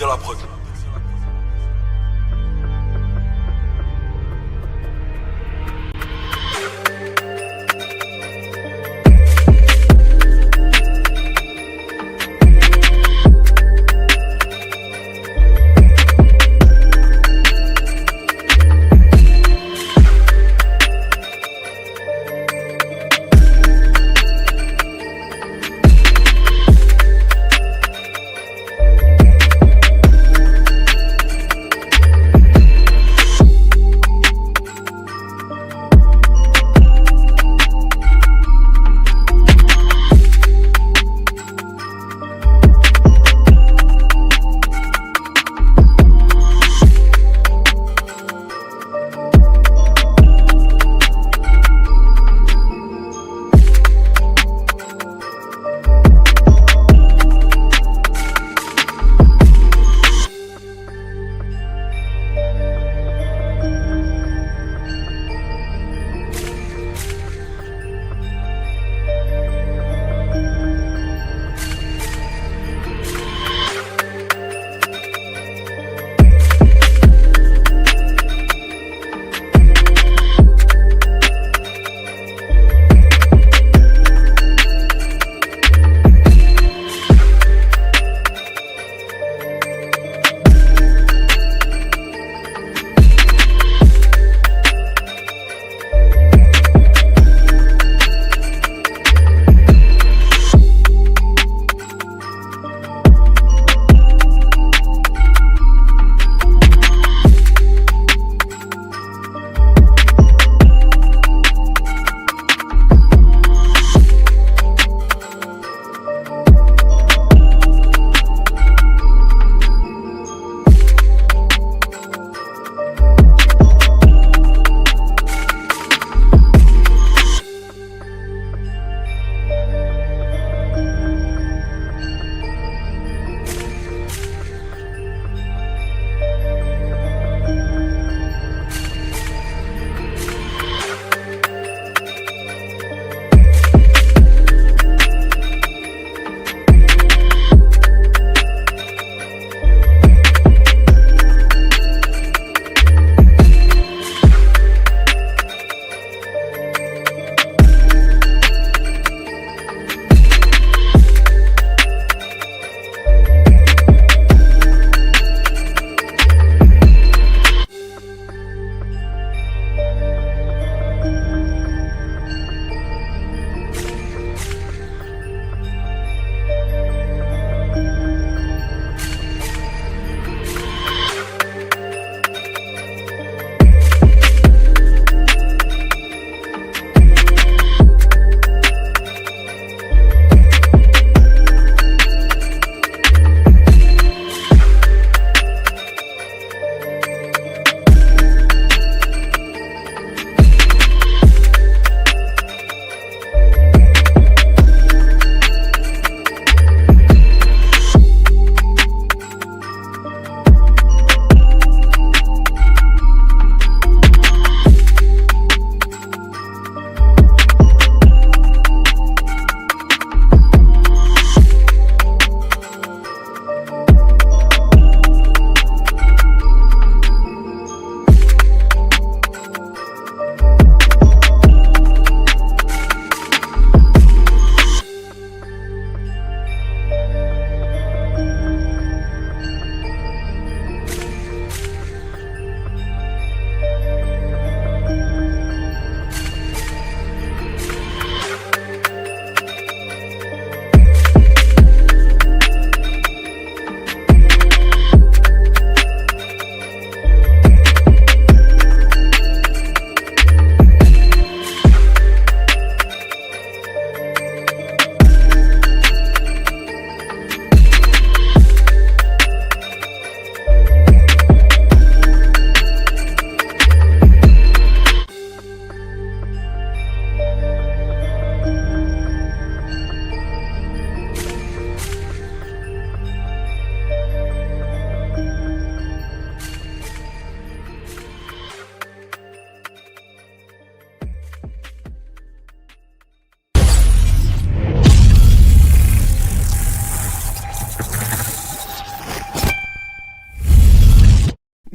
Benzia la prod.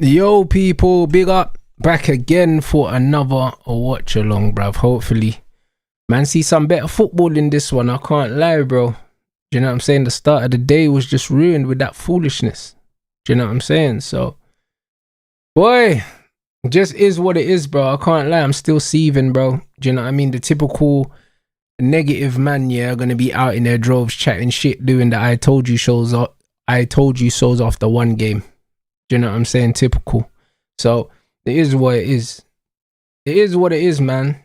Yo, people, big up. Back again for another watch along, bruv. Hopefully, man, see some better football in this one. I can't lie, bro. Do you know what I'm saying? The start of the day was just ruined with that foolishness. Do you know what I'm saying? So, boy, just is what it is, bro. I can't lie. I'm still seething, bro. Do you know what I mean? The typical negative man, yeah, are going to be out in their droves chatting shit, doing the I told you shows. I told you so's after one game. Do you know what I'm saying? Typical. So, it is what it is. It is what it is, man.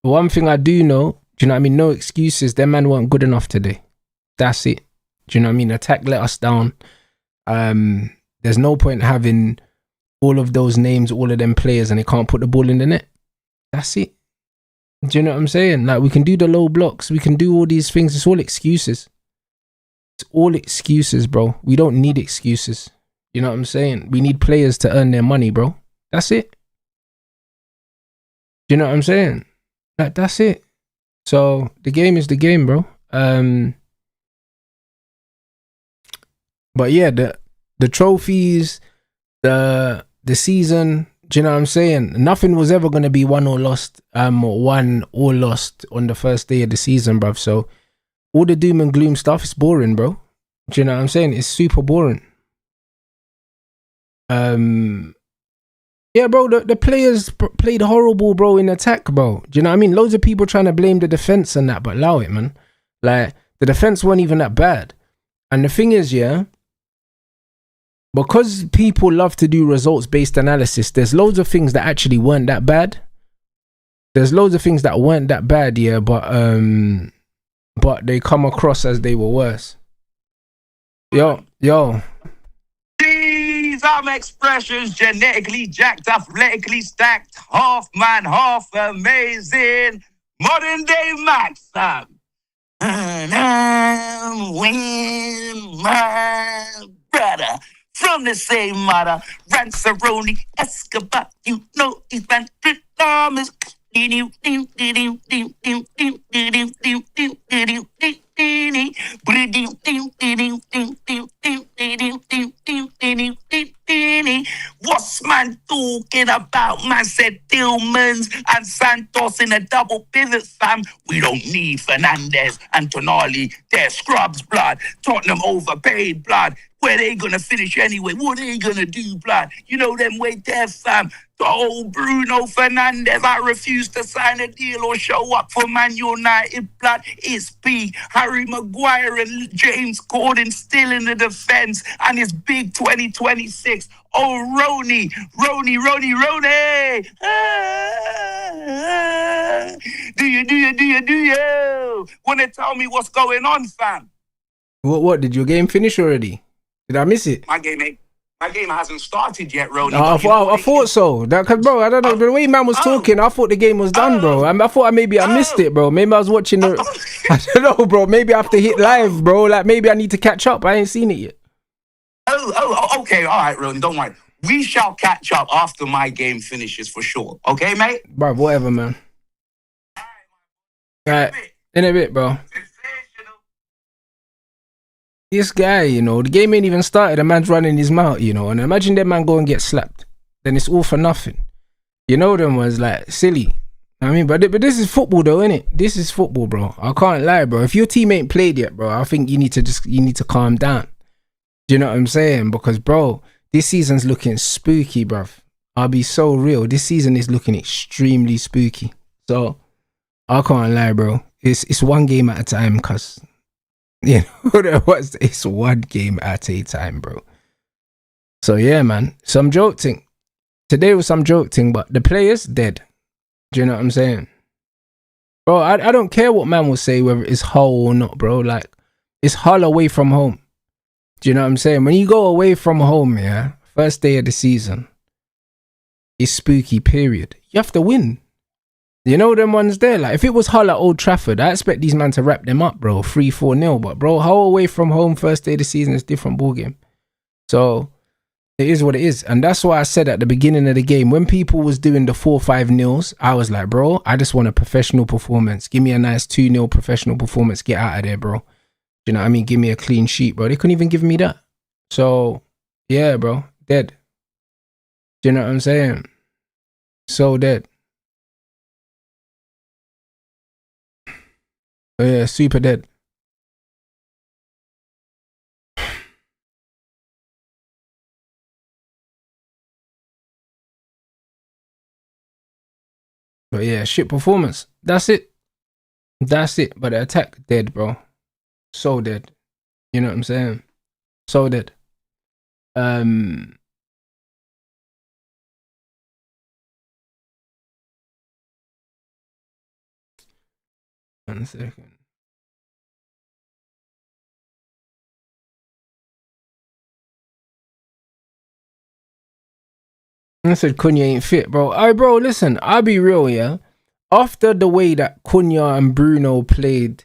The one thing I do know, do you know what I mean? No excuses. Them man weren't good enough today. That's it. Do you know what I mean? Attack let us down. There's no point having all of those names, all of them players, and they can't put the ball in the net. That's it. Do you know what I'm saying? Like, we can do the low blocks. We can do all these things. It's all excuses. It's all excuses, bro. We don't need excuses. You know what I'm saying? We need players to earn their money, bro. That's it. Do you know what I'm saying? That's it. So the game is the game, bro. But yeah, the trophies, the season, do you know what I'm saying? Nothing was ever gonna be won or lost on the first day of the season, bruv. So all the doom and gloom stuff is boring, bro. Do you know what I'm saying? It's super boring. Yeah, bro, the players played horrible, bro, in attack, bro. Do you know what I mean? Loads of people trying to blame the defense and that, but allow it, man. Like, the defense weren't even that bad. And the thing is, yeah, because people love to do results-based analysis, there's loads of things that actually weren't that bad. There's loads of things that weren't that bad, yeah, but they come across as they were worse. Yo. Some expressions genetically jacked, athletically stacked, half man, half amazing. Modern day Max, and I'm with my brother from the same mother, Ranceroni Escobar. You know he's been Thomas. What's man talking about? Man said Tillmans and Santos in a double pivot, fam. We don't need Fernandez and Tonali. They're scrubs, blood. Tottenham overpaid, blood. Where they gonna finish anyway? What they gonna do, blood? You know them way there, fam. The old Bruno Fernandez, I refuse to sign a deal or show up for Man United, blood. It's P. Harry Maguire and James Corden still in the defense, and it's big 2026. Oh, Rony. Do you? Wanna tell me what's going on, fam? What? Did your game finish already? Did I miss it? My game hasn't started yet, Rony. I thought so. Cause bro, I don't know. The way man was talking, I thought the game was done, bro. I thought I missed it, bro. Maybe I was watching the. I don't know, bro. Maybe I have to hit live, bro. Like, maybe I need to catch up. I ain't seen it yet. Okay. All right, Rony. Don't worry. We shall catch up after my game finishes for sure. Okay, mate? Bro, whatever, man. All right. In a bit, bro. This guy, you know, the game ain't even started. The man's running his mouth, you know, and imagine that man go and get slapped. Then it's all for nothing. You know, them was like silly. I mean, but this is football, though, innit? This is football, bro. I can't lie, bro. If your team ain't played yet, bro, I think you need to calm down. Do you know what I'm saying? Because, bro, this season's looking spooky, bruv. I'll be so real. This season is looking extremely spooky. So I can't lie, bro. It's one game at a time, cuz. You know, it's one game at a time, bro. So yeah, man, some joke thing. Today was some joke thing, but the players dead. Do you know what I'm saying? Bro, I don't care what man will say, whether it's Hull or not, bro. Like, it's Hull away from home. Do you know what I'm saying? When you go away from home, yeah, first day of the season, it's spooky, period. You have to win. You know them ones there? Like, if it was Hull at Old Trafford, I expect these man to wrap them up, bro. 3-4-0. But, bro, Hull away from home first day of the season is a different ballgame. So, it is what it is. And that's why I said at the beginning of the game, when people was doing the 4-5-0s, I was like, bro, I just want a professional performance. Give me a nice 2-0 professional performance. Get out of there, bro. You know what I mean? Give me a clean sheet, bro. They couldn't even give me that. So, yeah, bro. Dead. Do you know what I'm saying? So dead. Oh, yeah, super dead. But yeah, shit performance. That's it. That's it. But the attack, dead, bro. So dead. You know what I'm saying? So dead. Um, 1 second. I said Cunha ain't fit, bro. Alright, bro, listen, I'll be real, yeah. After the way that Cunha and Bruno played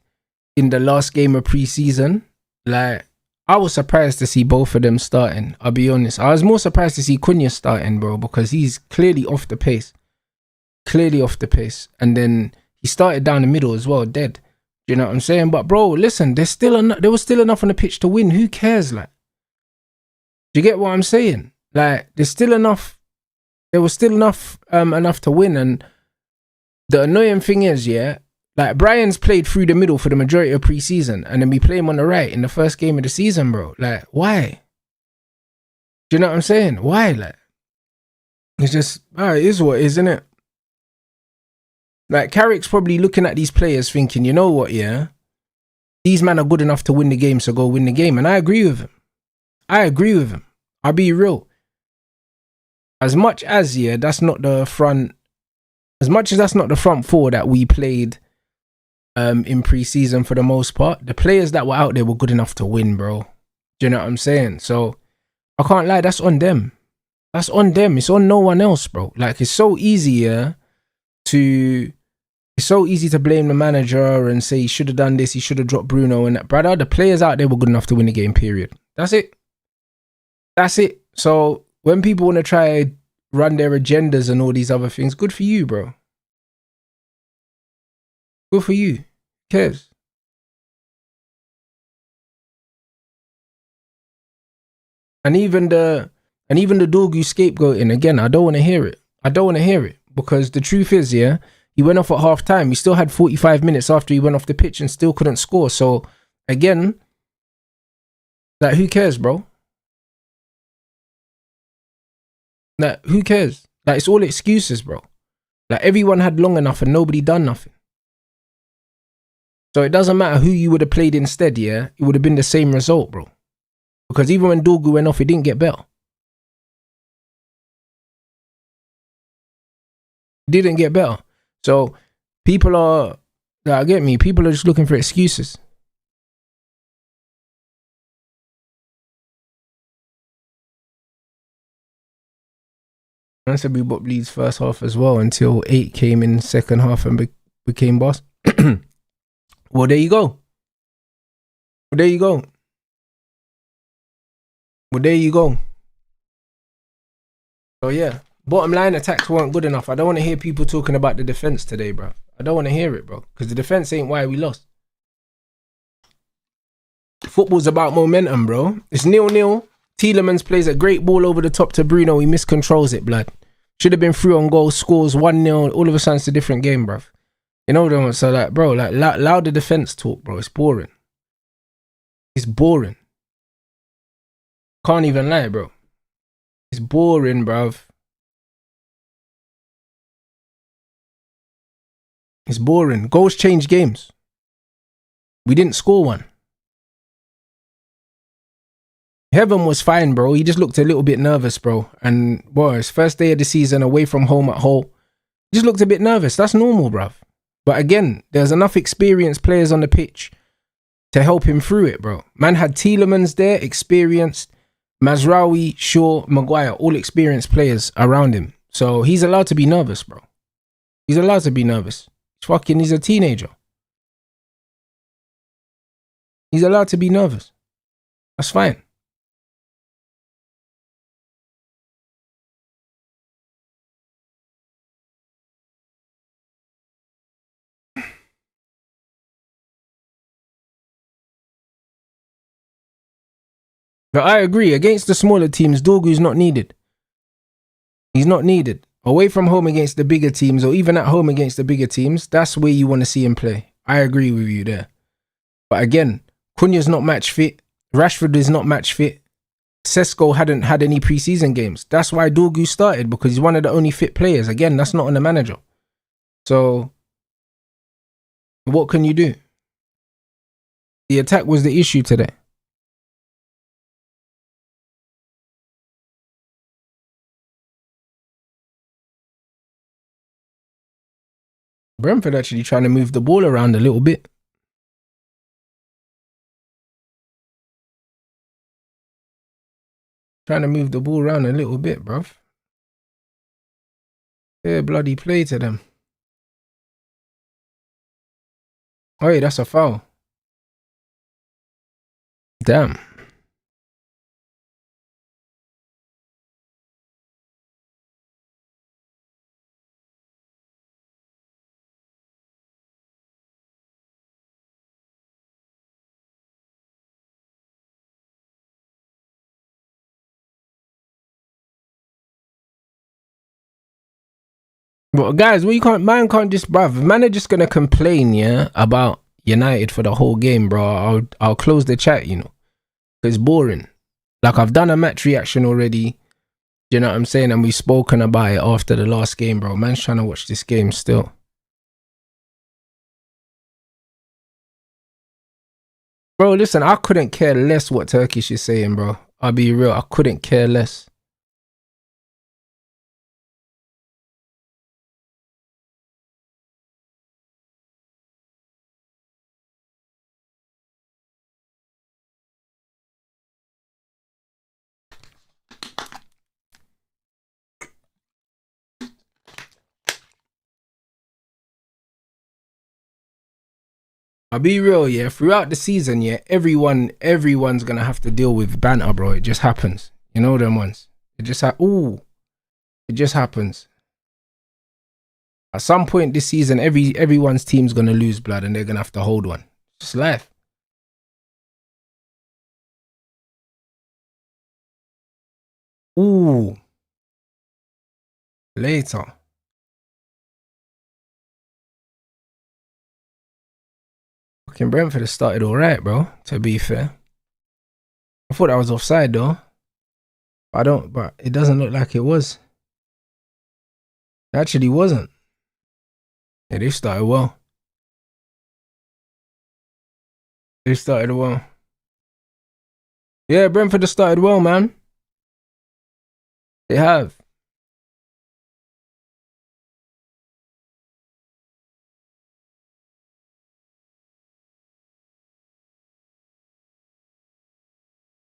in the last game of preseason, like, I was surprised to see both of them starting. I'll be honest. I was more surprised to see Cunha starting, bro, because he's clearly off the pace. Clearly off the pace. And then he started down the middle as well, dead. Do you know what I'm saying? But, bro, listen, there was still enough on the pitch to win. Who cares, like? Do you get what I'm saying? Like, there's still enough. There was still enough to win. And the annoying thing is, yeah, like Brian's played through the middle for the majority of preseason, and then we play him on the right in the first game of the season, bro. Like, why? Do you know what I'm saying? Why? Like, it's just, it is what it is, isn't it? Like, Carrick's probably looking at these players thinking, you know what, yeah, these men are good enough to win the game, so go win the game. And I agree with him. I'll be real. As much as, yeah, that's not the front four that we played in pre-season for the most part, the players that were out there were good enough to win, bro. Do you know what I'm saying? So I can't lie, that's on them. That's on them. It's on no one else, bro. Like, it's so easy, yeah, to blame the manager and say he should have done this, he should have dropped Bruno and that. Brother, the players out there were good enough to win the game, period. That's it. So when people want to try run their agendas and all these other things, good for you, bro. Good for you. Who cares? And even the Dorgu scapegoating, again, I don't want to hear it. Because the truth is, yeah, he went off at half time. He still had 45 minutes after he went off the pitch and still couldn't score. So again, like, who cares, bro? Like, who cares? Like, it's all excuses, bro. Like, everyone had long enough and nobody done nothing. So it doesn't matter who you would have played instead, yeah? It would have been the same result, bro. Because even when Dorgu went off, it didn't get better. It didn't get better. So people are, like, get me, people are just looking for excuses. I said we booked Leeds first half as well until 8 came in second half and became boss. Well, there you go. So yeah, bottom line, attacks weren't good enough. I don't want to hear people talking about the defense today, bro. I don't want to hear it, bro, because the defense ain't why we lost. Football's about momentum, bro. It's 0-0. Tielemans plays a great ball over the top to Bruno. He miscontrols it, blood. Should have been through on goal, scores 1-0. All of a sudden, it's a different game, bro. You know what I mean? So, like, bro, like, allow the defense talk, bro. It's boring. It's boring. Can't even lie, bro. It's boring, bruv. It's boring. Goals change games. We didn't score one. Heaven was fine, bro. He just looked a little bit nervous, bro. And, boy, his first day of the season away from home at Hull, he just looked a bit nervous. That's normal, bruv. But again, there's enough experienced players on the pitch to help him through it, bro. Man had Tielemans there, experienced. Mazraoui, Shaw, Maguire, all experienced players around him. So he's allowed to be nervous, bro. He's allowed to be nervous. He's a teenager. He's allowed to be nervous. That's fine. But I agree, against the smaller teams, Dorgu's not needed. He's not needed. Away from home against the bigger teams, or even at home against the bigger teams, that's where you want to see him play. I agree with you there. But again, Cunha's not match fit. Rashford is not match fit. Sesko hadn't had any preseason games. That's why Dorgu started, because he's one of the only fit players. Again, that's not on the manager. So, what can you do? The attack was the issue today. Brentford actually trying to move the ball around a little bit. Trying to move the ball around a little bit, bruv. Fair bloody play to them. Oh, yeah, that's a foul. Damn. But guys, man can't just, bruv. Man are just gonna complain, yeah, about United for the whole game, bro. I'll close the chat, you know, because it's boring. Like, I've done a match reaction already. You know what I'm saying? And we've spoken about it after the last game, bro. Man's trying to watch this game still. Bro, listen, I couldn't care less what Turkish is saying, bro. I'll be real, I couldn't care less. I'll be real, yeah. Throughout the season, yeah, everyone's gonna have to deal with banter, bro. It just happens. You know them ones. It just it just happens. At some point this season, everyone's team's gonna lose, blood, and they're gonna have to hold one. It's just life. Ooh. Later. Fucking Brentford has started alright, bro, to be fair. I thought that was offside though. But it doesn't look like it was. It actually wasn't. Yeah, they started well. They started well. Yeah, Brentford has started well, man. They have.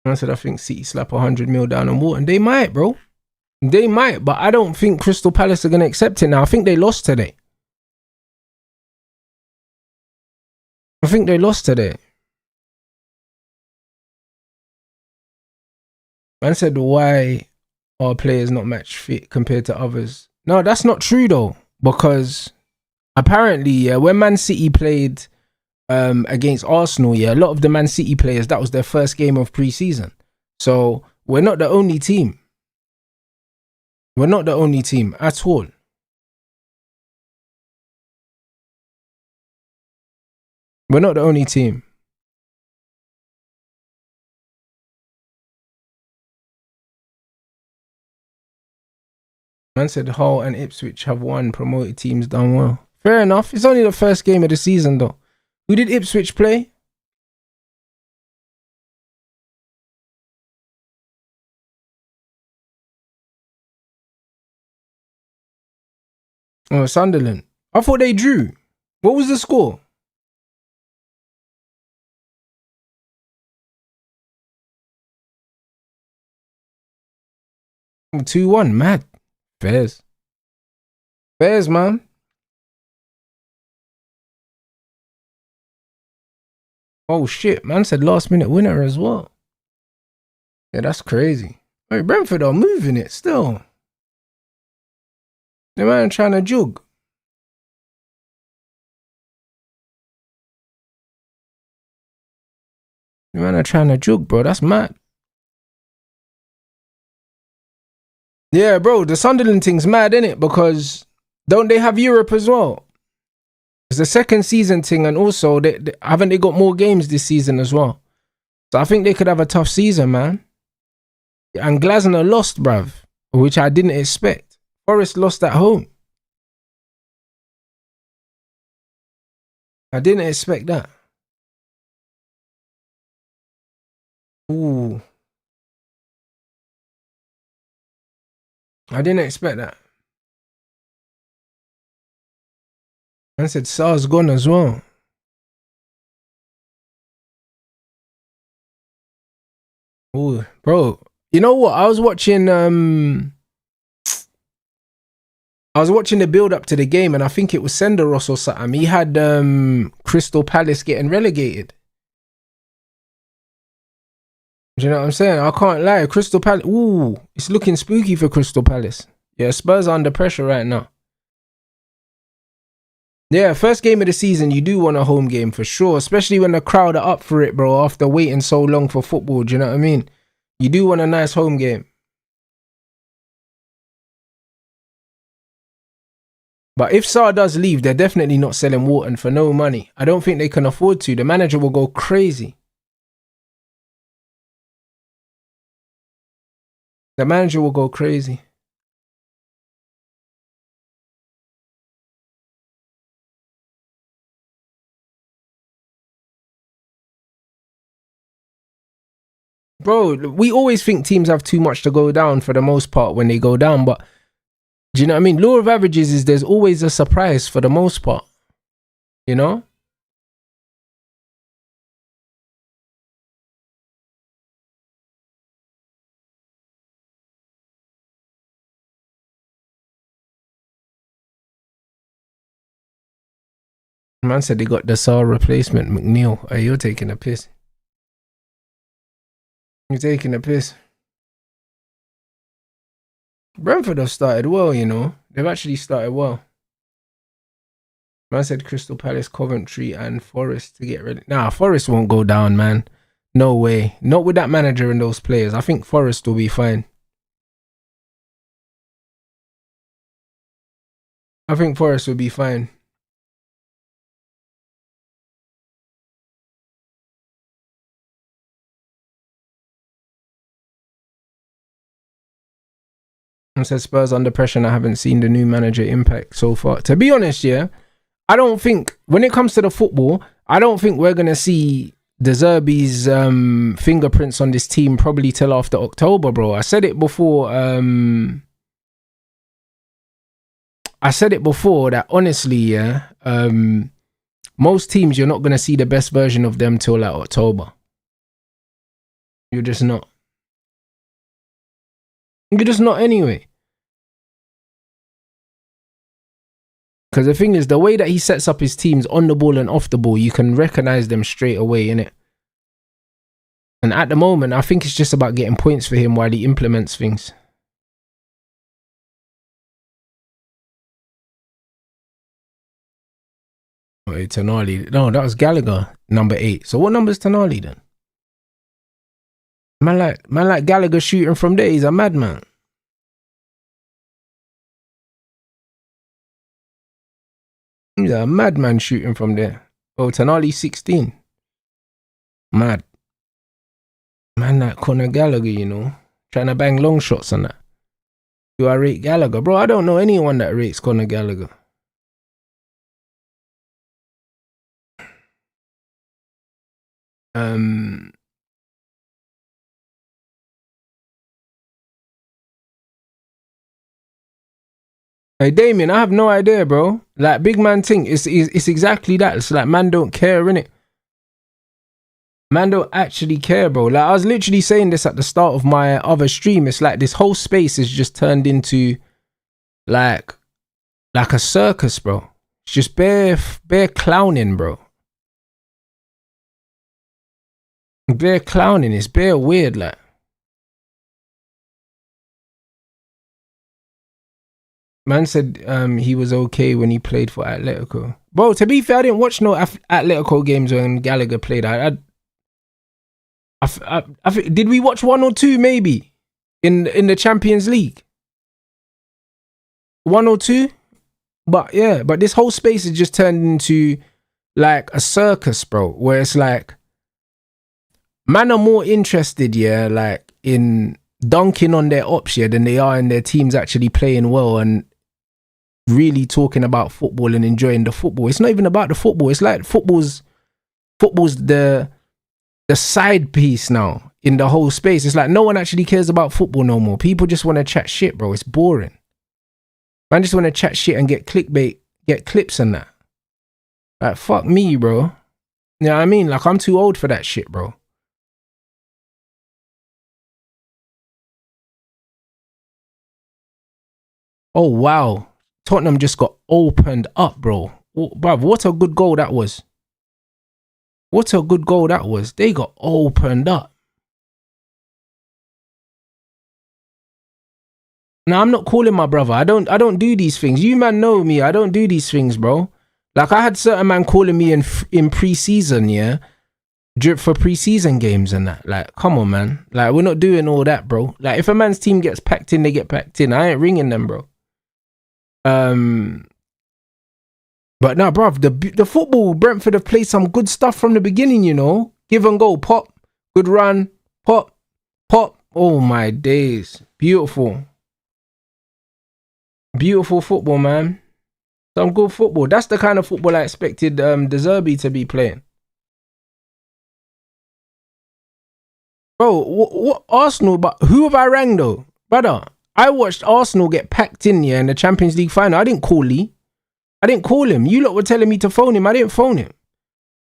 I said I think City slap 100 mil down on Wharton. They might, bro. They might, but I don't think Crystal Palace are going to accept it now. I think they lost today. Man said, why are players not match fit compared to others? No, that's not true though, because apparently, yeah, when Man City played against Arsenal, yeah, a lot of the Man City players, that was their first game of pre-season. So we're not the only team. We're not the only team at all. We're not the only team. Man said Hull and Ipswich have won. Promoted teams done well. Fair enough. It's only the first game of the season though. Who did Ipswich play? Oh, Sunderland. I thought they drew. What was the score? 2-1. Mad. Fairs, man. Oh shit, man said last minute winner as well. Yeah, that's crazy. Wait, Brentford are moving it still. The man trying to jug. The man are trying to jug, bro. That's mad. Yeah, bro, the Sunderland thing's mad, innit? Because don't they have Europe as well? It's the second season thing, and also haven't they got more games this season as well? So I think they could have a tough season, man. And Glasner lost, bruv, which I didn't expect. Forest lost at home. I didn't expect that. Ooh. I didn't expect that. I said Sar's gone as well. Ooh, bro. You know what? I was watching the build up to the game, and I think it was Senderos or something. He had Crystal Palace getting relegated. Do you know what I'm saying? I can't lie. Crystal Palace. Ooh, it's looking spooky for Crystal Palace. Yeah, Spurs are under pressure right now. Yeah, first game of the season, you do want a home game for sure, especially when the crowd are up for it, bro, after waiting so long for football. Do you know what I mean? You do want a nice home game. But if Sarr does leave, they're definitely not selling Wharton for no money. I don't think they can afford to. The manager will go crazy. The manager will go crazy. Bro, we always think teams have too much to go down for the most part when they go down, but do you know what I mean? Law of averages is there's always a surprise for the most part. You know? Man said they got the Sarr replacement, McNeil. Hey, you're taking a piss. You're taking a piss. Brentford have started well, you know. They've actually started well. Man said Crystal Palace, Coventry, and Forest to get ready. Nah, Forest won't go down, man. No way. Not with that manager and those players. I think Forest will be fine. I think Forest will be fine. And said Spurs under pressure, and I haven't seen the new manager impact so far. To be honest, yeah, I don't think, when it comes to the football, I don't think we're going to see De Zerbi's fingerprints on this team probably till after October, bro. I said it before that honestly, yeah, most teams, you're not going to see the best version of them till like October. You're just not. You're just not anyway. Because the thing is, the way that he sets up his teams on the ball and off the ball, you can recognize them straight away, innit? And at the moment, I think it's just about getting points for him while he implements things. Wait, Tonali. No, that was Gallagher, number 8. So what number is Tonali then? Man like Gallagher shooting from there. He's a madman. He's a madman shooting from there. Oh, Tonali 16. Mad. Man like Conor Gallagher, you know. Trying to bang long shots on that. Do I rate Gallagher? Bro, I don't know anyone that rates Conor Gallagher. Hey Damien, I have no idea, bro. Like big man thing, it's exactly that. It's like man don't care, innit? Man don't actually care, bro. Like I was literally saying this at the start of my other stream. It's like this whole space is just turned into like a circus, bro. It's just bare clowning, bro. Bare clowning. It's bare weird, like. Man said he was okay when he played for Atletico. Bro, to be fair, I didn't watch no Atletico games when Gallagher played. Did we watch 1 or 2 maybe in the Champions League? One or two. But yeah, but this whole space is just turned into like a circus, bro, where it's like man are more interested, yeah, like in dunking on their ops, yeah, than they are in their teams actually playing well and really talking about football and enjoying the football. It's not even about the football. It's like football's the side piece now in the whole space. It's like no one actually cares about football no more. People just want to chat shit, bro. It's boring. Man just want to chat shit and get clickbait, get clips and that. Like, fuck me, bro. You know what I mean? Like, I'm too old for that shit, bro. Oh, wow. Tottenham just got opened up, bro. Oh, bruv, what a good goal that was. What a good goal that was. They got opened up. Now, I'm not calling my brother. I don't do these things. You man know me. I don't do these things, bro. Like, I had certain man calling me in pre-season, yeah? Drip for pre-season games and that. Like, come on, man. Like, we're not doing all that, bro. Like, if a man's team gets packed in, they get packed in. I ain't ringing them, bro. But no, bruv, the football, Brentford have played some good stuff from the beginning, you know. Give and go, pop, good run, pop, pop. Oh my days. Beautiful. Beautiful football, man. Some good football. That's the kind of football I expected De Zerbi to be playing. Bro, what Arsenal, but who have I rang though? Brother, I watched Arsenal get packed in here in the Champions League final. I didn't call Lee. I didn't call him. You lot were telling me to phone him. I didn't phone him.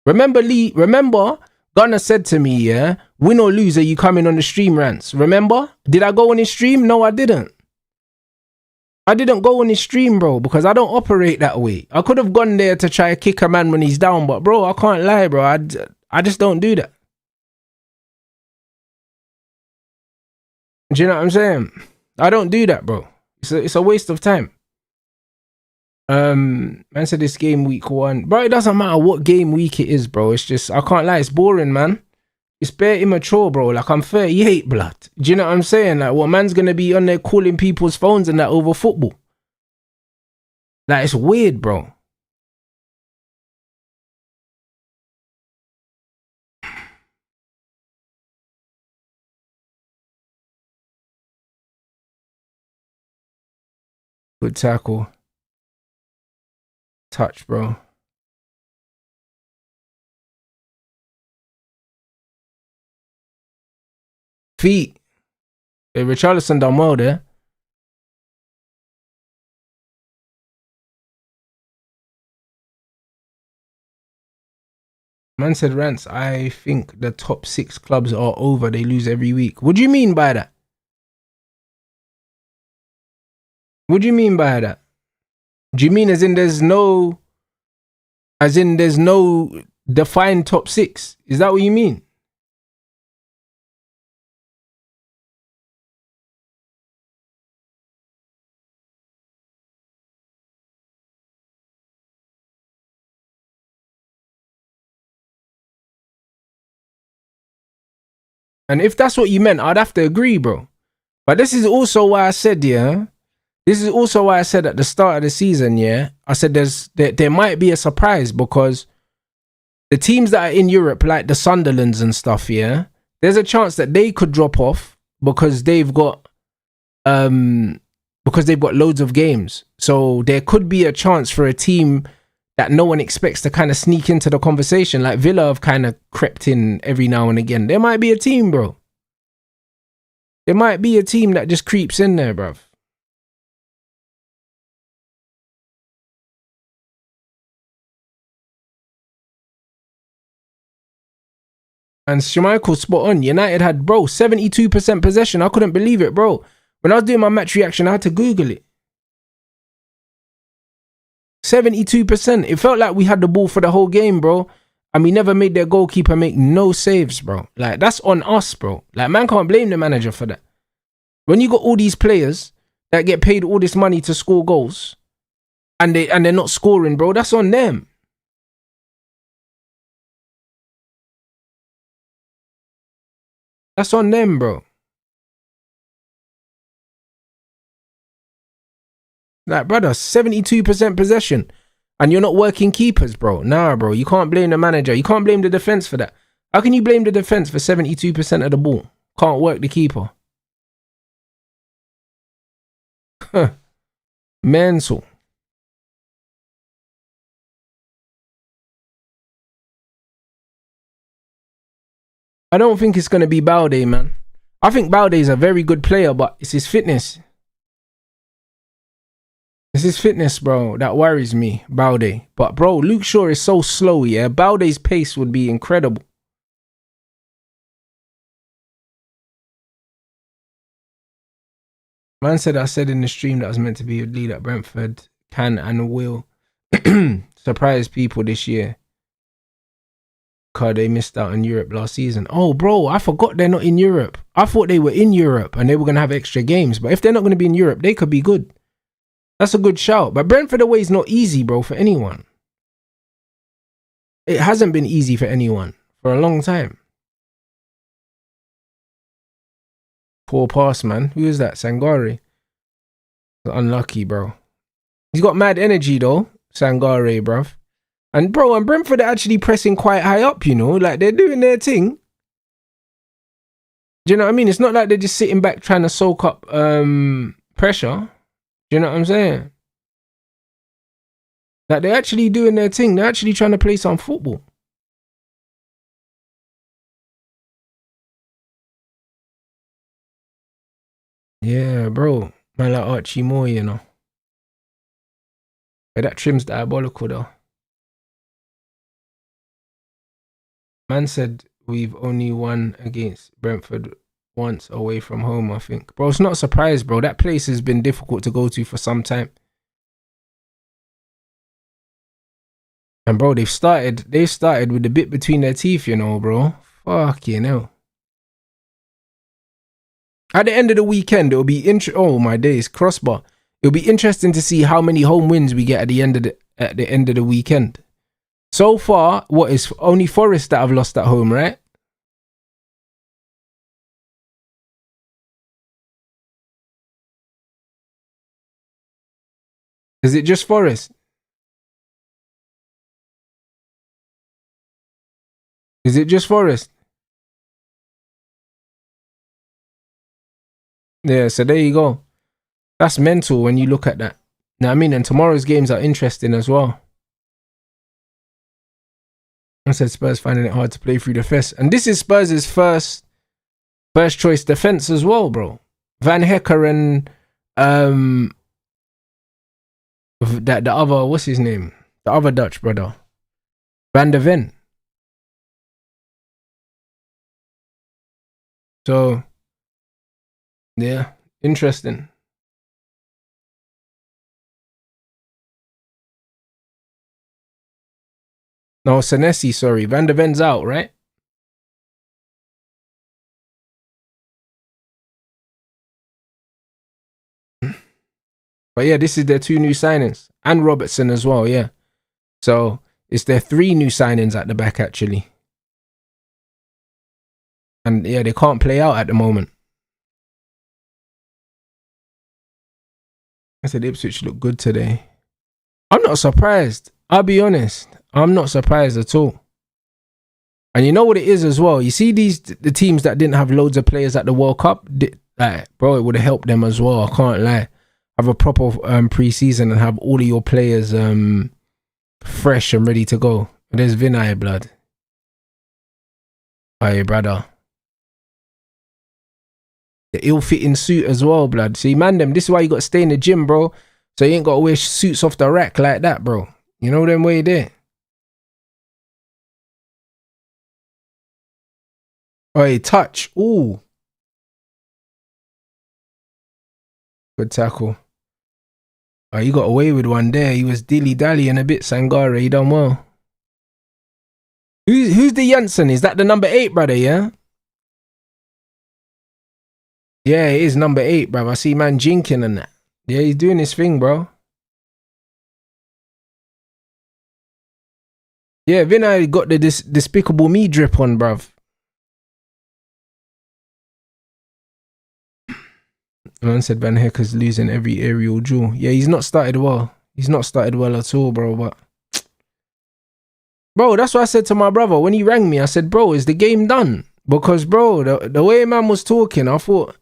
Remember, Gunner said to me, yeah, win or lose, are you coming on the stream rants? Remember? Did I go on his stream? No, I didn't. I didn't go on his stream, bro, because I don't operate that way. I could have gone there to try to kick a man when he's down, but bro, I can't lie, bro. I just don't do that. Do you know what I'm saying? I don't do that, bro. It's a waste of time. Man said this game week 1. Bro, it doesn't matter what game week it is, bro. It's just, I can't lie, it's boring, man. It's bare immature, bro. Like, I'm 38, blood. Do you know what I'm saying? Like, what man's gonna be on there calling people's phones and that over football? Like, it's weird, bro. Good tackle. Touch, bro. Feet. Hey, Richarlison done well there. Man said, Rants, I think the top 6 clubs are over. They lose every week. What do you mean by that? What do you mean by that? Do you mean as in there's no defined top 6? Is that what you mean? And if that's what you meant, I'd have to agree, bro. But this is also why I said, yeah. This is also why I said at the start of the season, yeah. I said there might be a surprise because the teams that are in Europe, like the Sunderlands and stuff, yeah, there's a chance that they could drop off because they've got loads of games. So there could be a chance for a team that no one expects to kind of sneak into the conversation. Like Villa have kind of crept in every now and again. There might be a team, bro. There might be a team that just creeps in there, bro. And Schmeichel's spot on. United had, bro, 72% possession. I couldn't believe it, bro. When I was doing my match reaction, I had to Google it. 72%. It felt like we had the ball for the whole game, bro. And we never made their goalkeeper make no saves, bro. Like, that's on us, bro. Like, man can't blame the manager for that. When you got all these players that get paid all this money to score goals and they're not scoring, bro, that's on them. That's on them, bro. Like, brother, 72% possession. And you're not working keepers, bro. Nah, bro. You can't blame the manager. You can't blame the defense for that. How can you blame the defense for 72% of the ball? Can't work the keeper. Mental. I don't think it's going to be Balde, man. I think Balde is a very good player, but it's his fitness. It's his fitness, bro. That worries me, Balde. But, bro, Luke Shaw is so slow, yeah? Balde's pace would be incredible. Man said I said in the stream that I was meant to be a lead at Brentford can and will surprise people this year. Because they missed out in Europe last season. Oh, bro, I forgot they're not in Europe. I thought they were in Europe and they were going to have extra games. But if they're not going to be in Europe, they could be good. That's a good shout. But Brentford away is not easy, bro, for anyone. It hasn't been easy for anyone for a long time. Poor pass, man. Who is that? Sangare. Unlucky, bro. He's got mad energy, though. Sangare, bruv. And, bro, and Brentford are actually pressing quite high up, you know? Like, they're doing their thing. Do you know what I mean? It's not like they're just sitting back trying to soak up pressure. Do you know what I'm saying? Like, they're actually doing their thing. They're actually trying to play some football. Yeah, bro. Man like Archie Moore, you know. Yeah, that trim's diabolical, though. Man said we've only won against Brentford once away from home, I think. Bro, it's not a surprise, bro. That place has been difficult to go to for some time. And, bro, they've started with the bit between their teeth, you know, bro. Fucking hell. At the end of the weekend, it'll be oh my days, crossbar. It'll be interesting to see how many home wins we get at the end of the weekend. So far, what is only Forest that have lost at home, right? Is it just Forest? Is it just Forest? Yeah, so there you go. That's mental when you look at that. Now, I mean, and tomorrow's games are interesting as well. I said Spurs finding it hard to play through the fest. And this is Spurs' first choice defense as well, bro. Van Hecker and the other, what's his name? The other Dutch brother. Van der Ven. So, yeah, interesting. No, Senesi, sorry. Van der Ven's out, right? But yeah, this is their 2 new signings. And Robertson as well, yeah. So, it's their 3 new signings at the back, actually. And yeah, they can't play out at the moment. I said Ipswich look good today. I'm not surprised. I'll be honest. I'm not surprised at all. And you know what it is as well? You see the teams that didn't have loads of players at the World Cup? Like, bro, it would have helped them as well. I can't lie. Have a proper pre-season and have all of your players fresh and ready to go. There's Vinay, blood. Hey, brother. The ill-fitting suit as well, blood. See, man, this is why you got to stay in the gym, bro. So you ain't got to wear suits off the rack like that, bro. You know them way there. Hey, touch. Ooh. Good tackle. Oh, you got away with one there. He was dilly-dallying a bit, Sangare. He done well. Who's the Janssen? Is that the number 8, brother, yeah? Yeah, it is number 8, bro. I see man jinking and that. Yeah, he's doing his thing, bro. Yeah, Vinay got the Despicable Me drip on, bruv. Man said Van Hecker's losing every aerial duel. Yeah, he's not started well. He's not started well at all, bro. But bro, that's what I said to my brother when he rang me. I said, bro, is the game done? Because bro, the way man was talking, I thought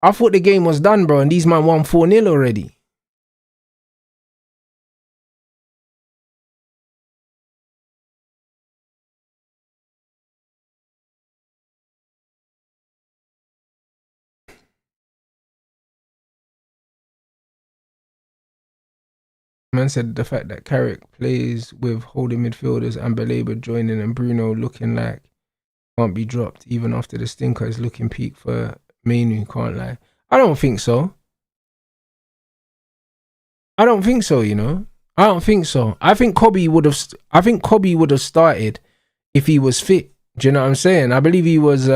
the game was done, bro, and these man won 4-0 already. Man said the fact that Carrick plays with holding midfielders and Belabor joining and Bruno looking like can't be dropped even after the stinker is looking peak for Mainu, can't lie. I don't think so. I don't think so, you know. I don't think so. I think Kobe would have started if he was fit. Do you know what I'm saying? I believe he was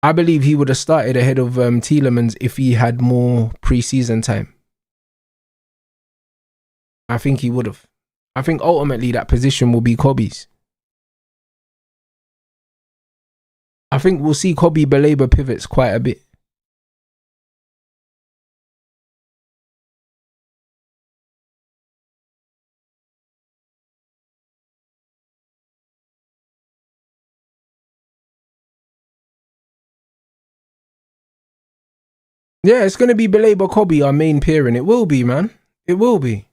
I believe he would have started ahead of Tielemans if he had more pre-season time. I think he would have. I think ultimately that position will be Kobe's. I think we'll see Kobe Belabor pivots quite a bit. Yeah, it's going to be Belabor Kobe, our main pairing. It will be, man. It will be.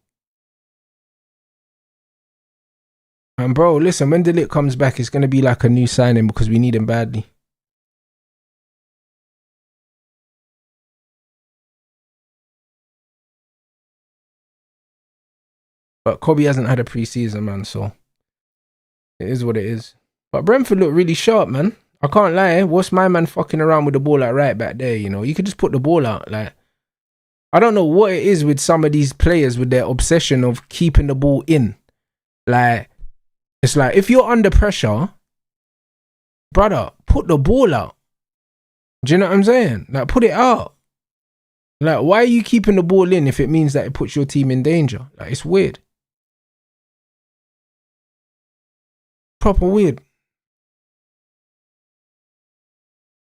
And bro, listen, when Delit comes back, it's going to be like a new signing because we need him badly. But Kobe hasn't had a pre-season, man, so it is what it is. But Brentford look really sharp, man. I can't lie. What's my man fucking around with the ball like right back there, you know? You could just put the ball out. Like, I don't know what it is with some of these players with their obsession of keeping the ball in. Like, it's like, if you're under pressure, brother, put the ball out. Do you know what I'm saying? Like, put it out. Like, why are you keeping the ball in if it means that it puts your team in danger? Like, it's weird. Proper weird.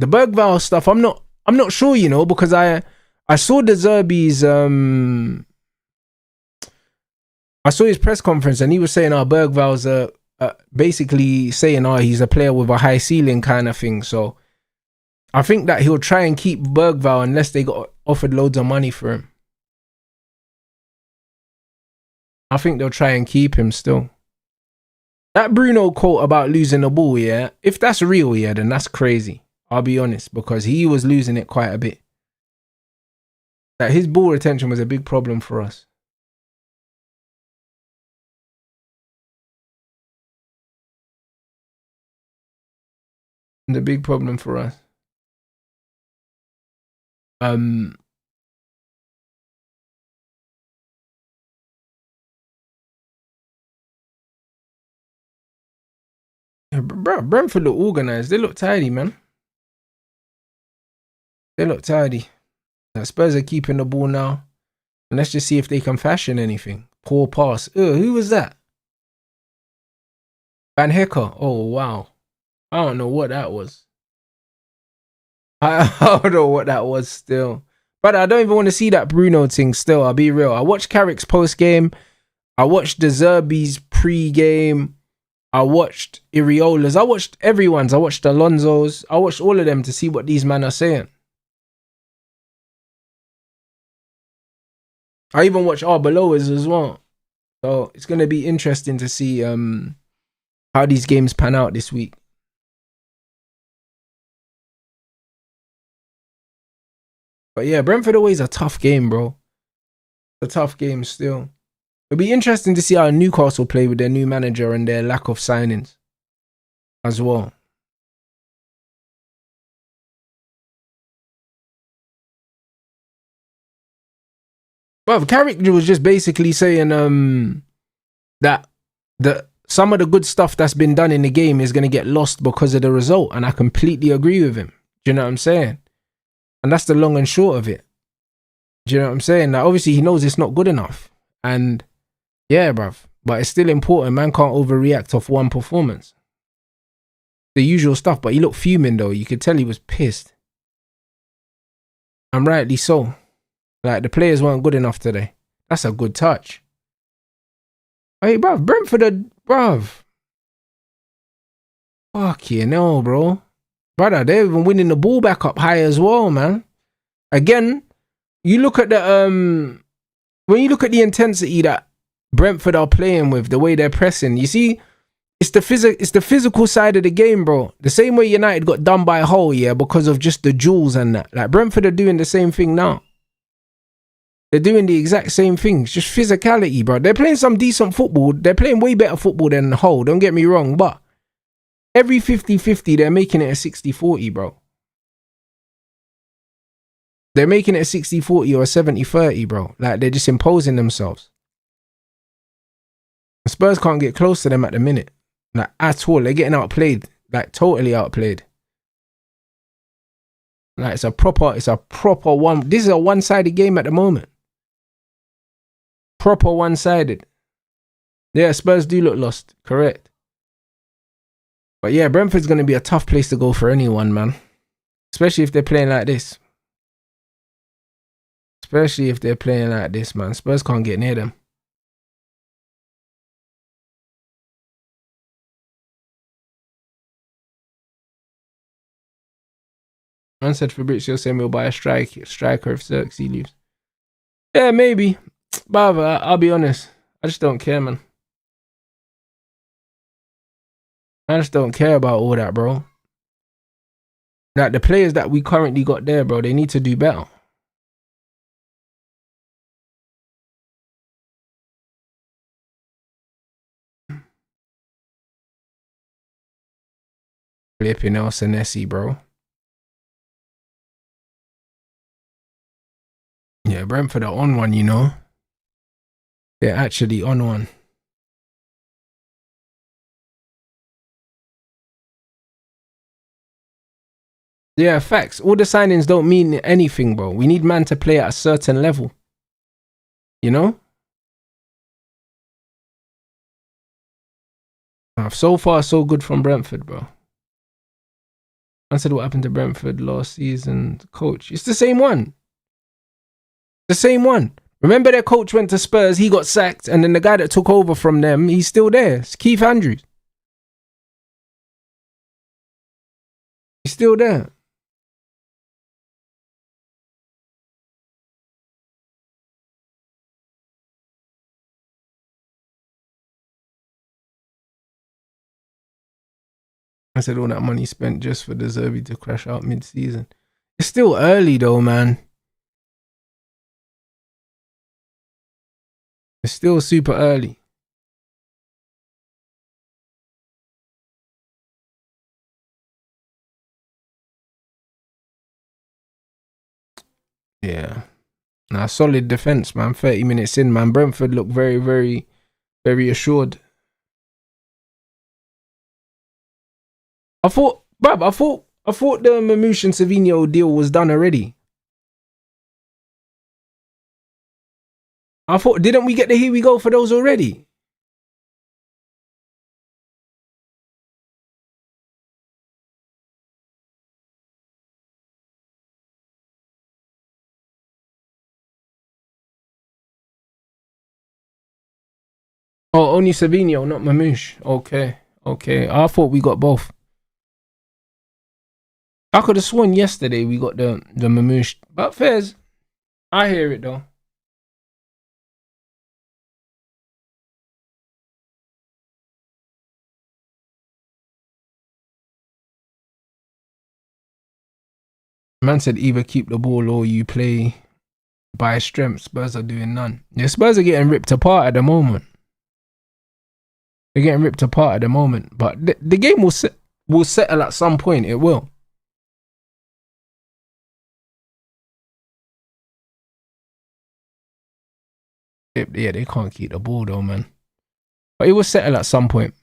The Bergvall stuff, I'm not sure, you know, because I saw the Zerbi's I saw his press conference and he was saying, Bergvall's basically saying, he's a player with a high ceiling kind of thing. So I think that he'll try and keep Bergvall unless they got offered loads of money for him. I think they'll try and keep him still. That Bruno quote about losing the ball, yeah, if that's real, yeah, then that's crazy. I'll be honest, because he was losing it quite a bit. That his ball retention was a big problem for us. The big problem for us. Bro, Brentford look organised. They look tidy, man. They look tidy. Spurs are keeping the ball now. And let's just see if they can fashion anything. Poor pass. Who was that? Van Hecker. Oh, wow. I don't know what that was. I don't know what that was still. But I don't even want to see that Bruno thing still. I'll be real. I watched Carrick's post-game. I watched the Zerbi's pre-game. I watched Iriola's. I watched everyone's. I watched Alonso's. I watched all of them to see what these men are saying. I even watched Arbeloa's as well. So it's going to be interesting to see how these games pan out this week. But yeah, Brentford always a tough game, bro. A tough game still. It'll be interesting to see how Newcastle play with their new manager and their lack of signings as well. But Carrick was just basically saying that some of the good stuff that's been done in the game is going to get lost because of the result. And I completely agree with him. Do you know what I'm saying? And that's the long and short of it. Do you know what I'm saying? Like, obviously, he knows it's not good enough. And yeah, bruv. But it's still important. Man can't overreact off one performance. the usual stuff, but he looked fuming though. You could tell he was pissed. And rightly so. Like, the players weren't good enough today. That's a good touch. Hey, bruv, Brentford, bruv. Fuck you, no, bro. Brother, they're even winning the ball back up high as well, man. Again, you look at the when you look at the intensity that Brentford are playing with, the way they're pressing, you see, it's the physical side of the game, bro. The same way United got done by Hull, yeah, because of just the jewels and that. Like, Brentford are doing the same thing now. They're doing the exact same thing. It's just physicality, bro. They're playing some decent football. They're playing way better football than Hull, don't get me wrong, but every 50-50, they're making it a 60-40, bro. They're making it a 60-40 or a 70-30, bro. Like, they're just imposing themselves. The Spurs can't get close to them at the minute. Like, at all. They're getting outplayed. Like, totally outplayed. Like, it's a proper one. This is a one-sided game at the moment. Proper one-sided. Yeah, Spurs do look lost. Correct. But yeah, Brentford's going to be a tough place to go for anyone, man. Especially if they're playing like this. Especially if they're playing like this, man. Spurs can't get near them. Man said Fabrizio saying we'll buy a striker if Xerxes leaves. Yeah, maybe. But I'll be honest. I just don't care, man. I just don't care about all that, bro. Like, the players that we currently got there, bro, they need to do better. Flipping El Senesi, bro. Yeah, Brentford are on one, you know. They're actually on one. Yeah, facts. All the signings don't mean anything, bro. We need man to play at a certain level. You know? So far, so good from Brentford, bro. I said what happened to Brentford last season. Coach. It's the same one. The same one. Remember their coach went to Spurs, he got sacked, and then the guy that took over from them, he's still there. It's Keith Andrews. He's still there. I said all that money spent just for De Zerbi to crash out mid-season. It's still early though, man. It's still super early. Yeah. Nah, solid defense, man. 30 minutes in, man. Brentford look very, very, very assured. I thought the Mamouche and Savinho deal was done already. I thought, didn't we get the here we go for those already? Oh, only Savinho, not Mamouche. Okay. I thought we got both. I could have sworn yesterday we got the Mamouche. But Fez, I hear it though. Man said either keep the ball or you play by strength. Spurs are doing none. Yeah, Spurs are getting ripped apart at the moment. They're getting ripped apart at the moment. But the game will settle at some point. It will. Yeah, they can't keep the ball though, man. But it will settle at some point.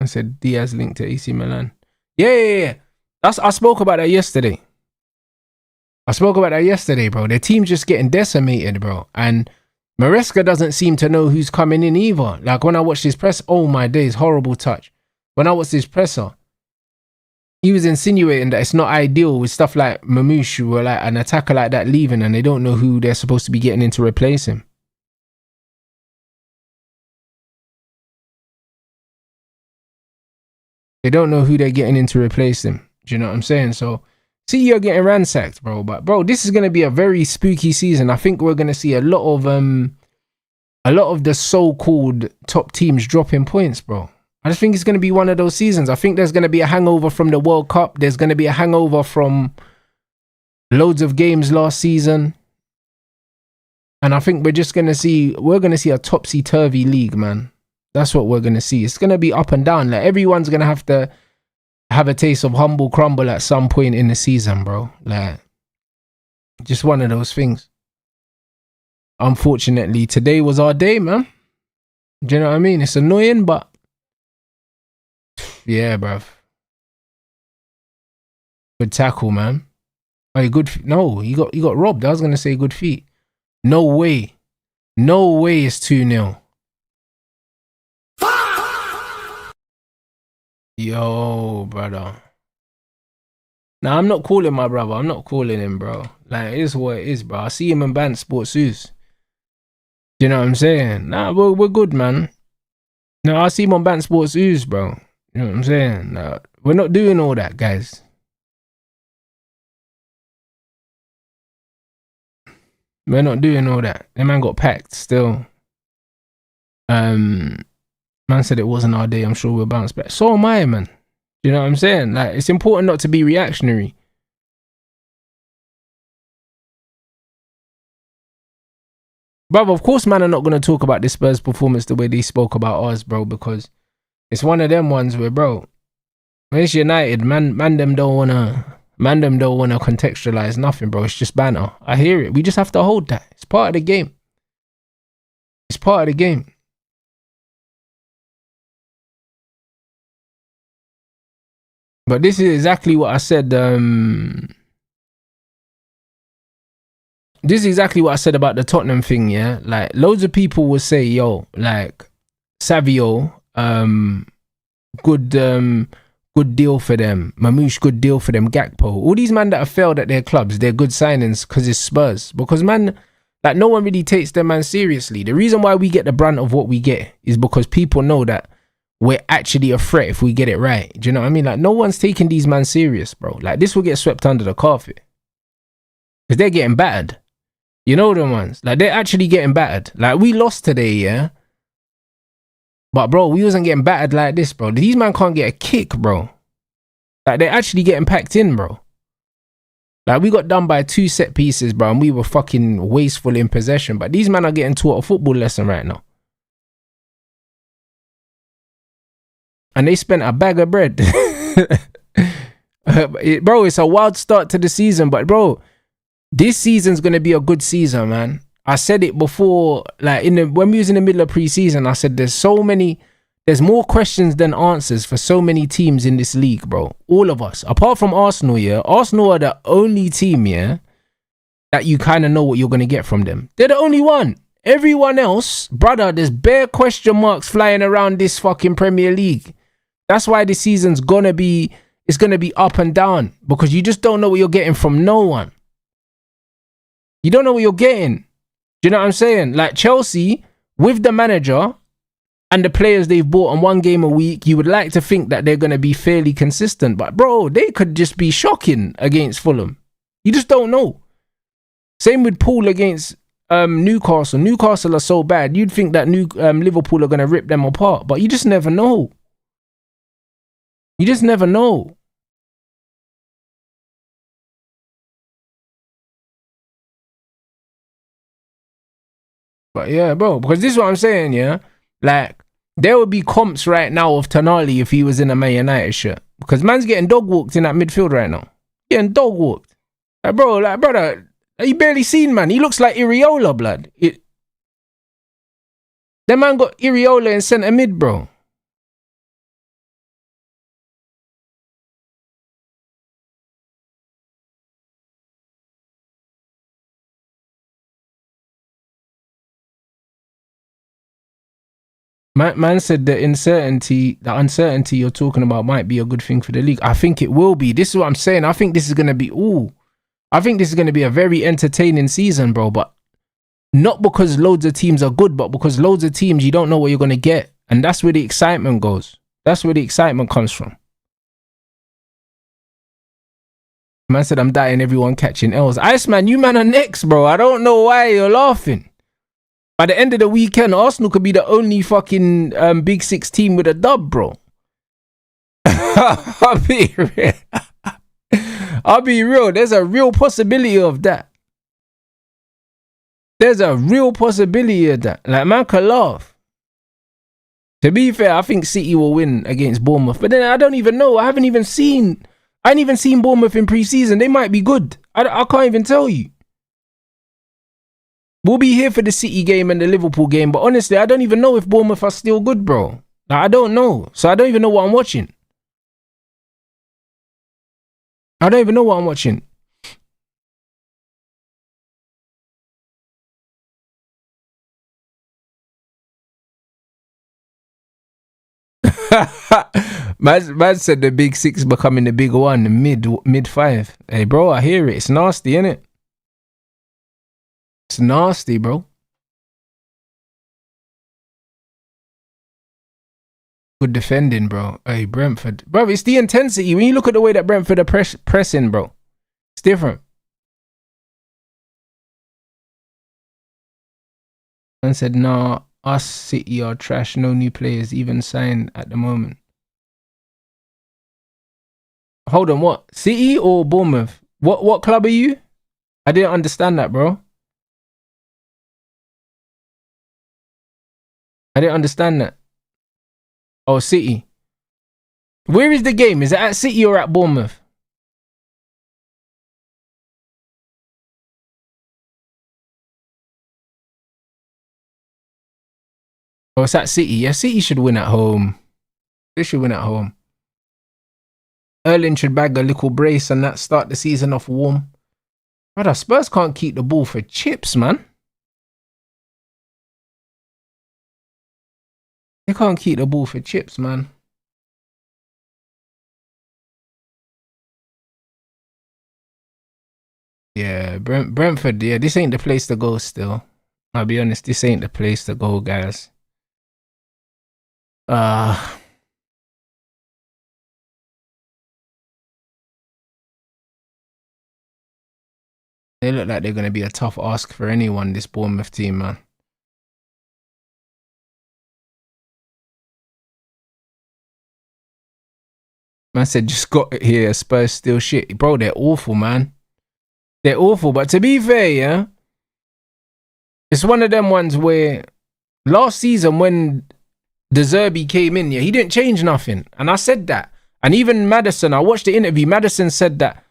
I said Diaz linked to AC Milan. Yeah. I spoke about that yesterday. Bro. Their team's just getting decimated, bro. And Maresca doesn't seem to know who's coming in either. Like when I watched his press, oh my days, horrible touch. When I watched his presser, he was insinuating that it's not ideal with stuff like Mamouche or like an attacker like that leaving and they don't know who they're supposed to be getting in to replace him. They don't know who they're getting in to replace him. Do you know what I'm saying? So, see, you're getting ransacked, bro. But, bro, this is going to be a very spooky season. I think we're going to see a lot of the so-called top teams dropping points, bro. I just think it's going to be one of those seasons. I think there's going to be a hangover from the World Cup. There's going to be a hangover from loads of games last season. And I think we're going to see a topsy-turvy league, man. That's what we're going to see. It's going to be up and down. Like, everyone's going to have a taste of humble crumble at some point in the season, bro. Like, just one of those things. Unfortunately, today was our day, man. Do you know what I mean? It's annoying, but yeah, bruv. Good tackle, man. Oh, good. No, you got robbed. I was gonna say good feet. No way it's 2-0. Yo, brother. Nah, I'm not calling my brother. I'm not calling him, bro. Like, it is what it is, bro. I see him in Band Sports News. Do you know what I'm saying? Nah, we're good, man. No, I see him on Band Sports News, bro. You know what I'm saying? Nah, we're not doing all that, guys. We're not doing all that. The man got packed still. Man said it wasn't our day. I'm sure we'll bounce back. So am I, man. You know what I'm saying? Like, it's important not to be reactionary. Bro, of course, man, are not going to talk about this Spurs performance the way they spoke about ours, bro, because it's one of them ones where, bro, when it's United, man them don't want to contextualize nothing, bro. It's just banter. I hear it. We just have to hold that. It's part of the game. It's part of the game. But this is exactly what I said. This is exactly what I said about the Tottenham thing, yeah? Like, loads of people will say, yo, like, Savio, good deal for them. Mamouche, good deal for them. Gakpo. All these men that have failed at their clubs, they're good signings because it's Spurs. Because, man, like, no one really takes them man seriously. The reason why we get the brunt of what we get is because people know that we're actually a threat if we get it right. Do you know what I mean? Like, no one's taking these men serious, bro. Like, this will get swept under the carpet. Because they're getting battered. You know them ones. Like, they're actually getting battered. Like, we lost today, yeah? But, bro, we wasn't getting battered like this, bro. These men can't get a kick, bro. Like, they're actually getting packed in, bro. Like, we got done by 2 set pieces, bro, and we were fucking wasteful in possession. But these men are getting taught a football lesson right now. And they spent a bag of bread. Bro, it's a wild start to the season. But, bro, this season's going to be a good season, man. I said it before, like, when we was in the middle of pre-season, I said there's more questions than answers for so many teams in this league, bro. All of us. Apart from Arsenal, yeah? Arsenal are the only team, yeah, that you kind of know what you're going to get from them. They're the only one. Everyone else, brother, there's bare question marks flying around this fucking Premier League. That's why this season's going to be up and down. Because you just don't know what you're getting from no one. You don't know what you're getting. Do you know what I'm saying? Like Chelsea, with the manager and the players they've bought on 1 game a week, you would like to think that they're going to be fairly consistent. But, bro, they could just be shocking against Fulham. You just don't know. Same with Poole against Newcastle. Newcastle are so bad. You'd think that Liverpool are going to rip them apart. But you just never know. You just never know. But yeah, bro, because this is what I'm saying, yeah? Like, there would be comps right now of Tonali if he was in a Man United shirt. Because man's getting dog walked in that midfield right now. Getting dog walked. Like, bro, like, brother, you barely seen, man. He looks like Iriola, blood. That man got Iriola in centre mid, bro. Man said the uncertainty you're talking about might be a good thing for the league. I think it will be. This is what I'm saying. I think this is gonna be I think this is gonna be a very entertaining season, bro. But not because loads of teams are good, but because loads of teams you don't know what you're gonna get, and that's where the excitement goes. That's where the excitement comes from. Man said I'm dying. Everyone catching L's. Iceman, you man are next, bro. I don't know why you're laughing. By the end of the weekend, Arsenal could be the only fucking Big Six team with a dub, bro. I'll be real. I'll be real. There's a real possibility of that. There's a real possibility of that. Like, man can laugh. To be fair, I think City will win against Bournemouth. But then I don't even know. I ain't even seen Bournemouth in pre-season. They might be good. I can't even tell you. We'll be here for the City game and the Liverpool game, but honestly, I don't even know if Bournemouth are still good, bro. Like, I don't know. So I don't even know what I'm watching. I don't even know what I'm watching. Man said the Big Six becoming the big one, the mid five. Hey, bro, I hear it. It's nasty, innit? It's nasty, bro. Good defending, bro. Hey, Brentford. Bro, it's the intensity. When you look at the way that Brentford are pressing, bro, it's different. And said, nah, us City are trash. No new players even signed at the moment. Hold on, what? City or Bournemouth? What club are you? I didn't understand that, bro. I didn't understand that. Oh, City. Where is the game? Is it at City or at Bournemouth? Oh, it's at City. Yeah, City should win at home. They should win at home. Erling should bag a little brace and that start the season off warm. Brother, Spurs can't keep the ball for chips, man. They can't keep the ball for chips, man. Yeah, Brentford, yeah, this ain't the place to go still. I'll be honest, this ain't the place to go, guys. They look like they're going to be a tough ask for anyone, this Bournemouth team, man. Man said, just got it here, Spurs still shit. Bro, they're awful, man. They're awful, but to be fair, yeah, it's one of them ones where last season when De Zerbi came in, yeah, he didn't change nothing. And I said that. And even Maddison, I watched the interview, Maddison said that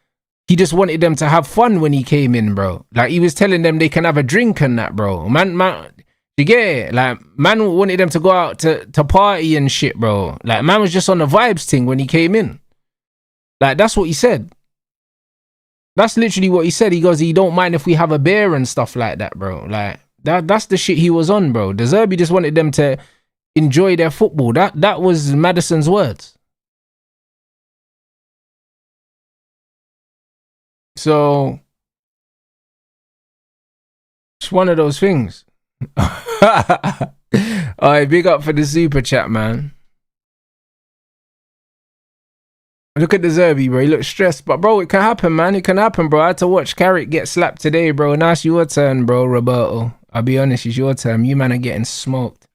he just wanted them to have fun when he came in, bro. Like, he was telling them they can have a drink and that, bro. Man, you get it? Like, man wanted them to go out to party and shit, bro. Like, man was just on the vibes thing when he came in. Like, that's what he said. That's literally what he said. He goes, he don't mind if we have a beer and stuff like that, bro. Like, that's the shit he was on, bro. De Zerbi just wanted them to enjoy their football. That was Maddison's words. So it's one of those things. Alright, big up for the super chat, man. Look at the Zerbi, bro. He looks stressed, but bro, it can happen, man. It can happen, bro. I had to watch Carrick get slapped today, bro. Now it's your turn, bro, Roberto. I'll be honest, it's your turn. You man are getting smoked.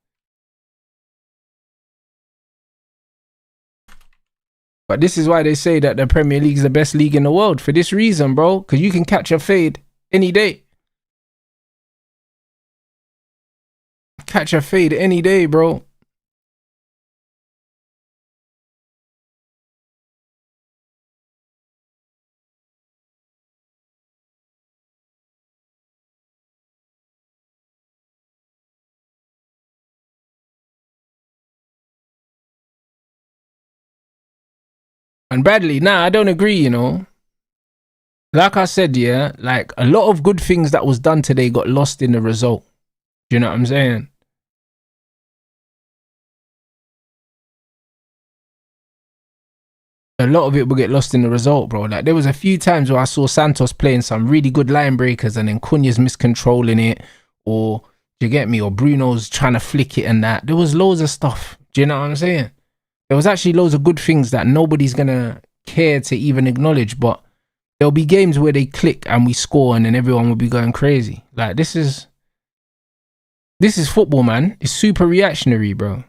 But this is why they say that the Premier League is the best league in the world. For this reason, bro. Because you can catch a fade any day. Catch a fade any day, bro. And Bradley, nah, I don't agree, you know. Like I said, yeah, like a lot of good things that was done today got lost in the result. Do you know what I'm saying? a lot of it will get lost in the result, bro. Like there was a few times where I saw Santos playing some really good line breakers and then Cunha's miscontrolling it, or do you get me? Or Bruno's trying to flick it and that. There was loads of stuff. Do you know what I'm saying? There was actually loads of good things that nobody's gonna care to even acknowledge, but there'll be games where they click and we score and then everyone will be going crazy. Like this is football, man. It's super reactionary, bro.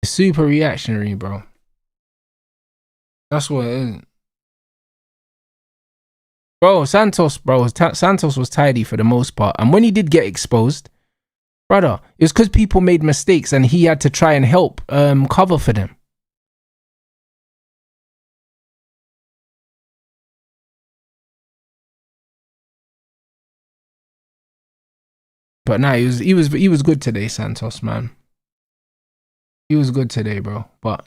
It's super reactionary, bro. That's what it is. Bro, Santos was tidy for the most part. And when he did get exposed, brother, it was because people made mistakes and he had to try and help cover for them. But nah, he was good today, Santos, man. He was good today, bro. But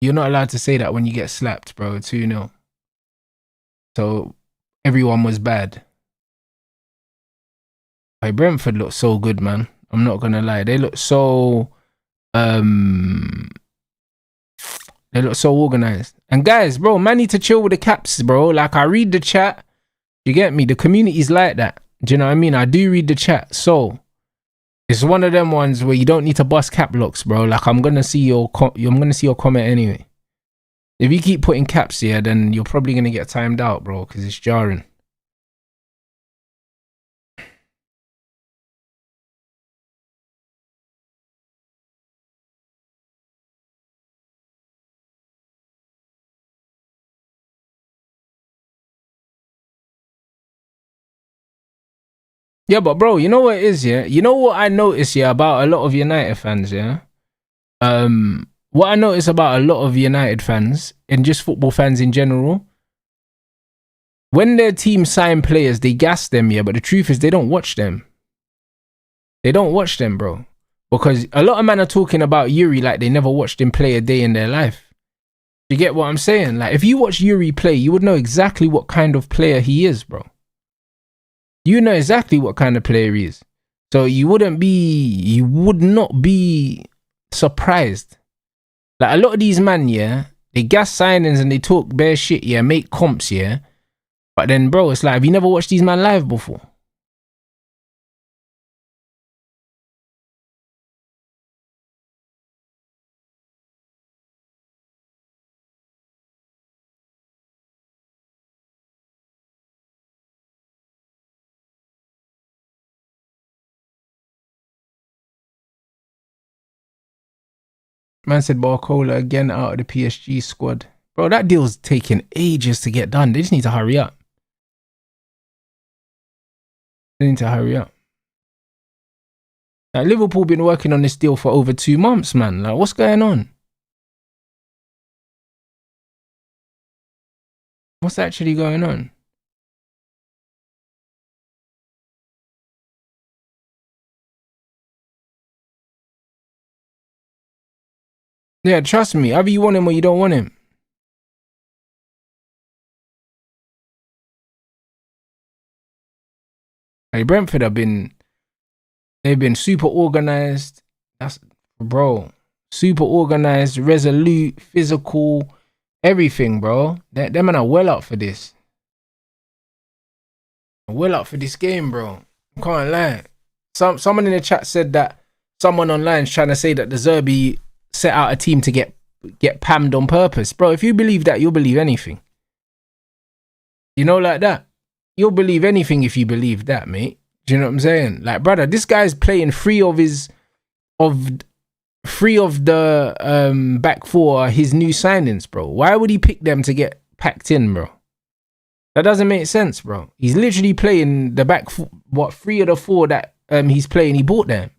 you're not allowed to say that when you get slapped, bro. 2-0. So everyone was bad. Like Brentford looked so good, man. I'm not gonna lie. They look so organized. And guys, bro, man need to chill with the caps, bro. Like I read the chat. You get me? The community's like that. Do you know what I mean? I do read the chat. So it's one of them ones where you don't need to bust cap locks, bro. Like I'm gonna see your comment anyway. If you keep putting caps here, then you're probably gonna get timed out, bro, because it's jarring. Yeah, but bro, you know what it is, yeah? You know what I notice, yeah, about a lot of United fans, yeah? What I notice about a lot of United fans and just football fans in general, when their team sign players, they gas them, yeah, but the truth is they don't watch them. They don't watch them, bro. Because a lot of men are talking about Yuri like they never watched him play a day in their life. You get what I'm saying? Like, if you watch Yuri play, you would know exactly what kind of player he is, bro. You know exactly what kind of player he is. So you would not be surprised. Like, a lot of these men, yeah, they gas signings and they talk bare shit, yeah, make comps, yeah. But then, bro, it's like, have you never watched these men live before? Man said Barcola again out of the PSG squad. Bro, that deal's taking ages to get done. They just need to hurry up. They need to hurry up. Like, Liverpool been working on this deal for over 2 months, man. Like, what's going on? What's actually going on? Yeah, trust me. Either you want him or you don't want him. Like, Brentford they've been super organized. That's, bro, super organized, resolute, physical, everything, bro. Them men are well up for this. Well up for this game, bro. I can't lie. Someone in the chat said that someone online is trying to say that the Zerbi set out a team to get pammed on purpose. Bro, if you believe that, you'll believe anything. You know, like that. You'll believe anything if you believe that, mate. Do you know what I'm saying? Like, brother, this guy's playing three of the back four, his new signings, bro. Why would he pick them to get packed in, bro? That doesn't make sense, bro. He's literally playing the back, three of the four that he's playing, he bought them.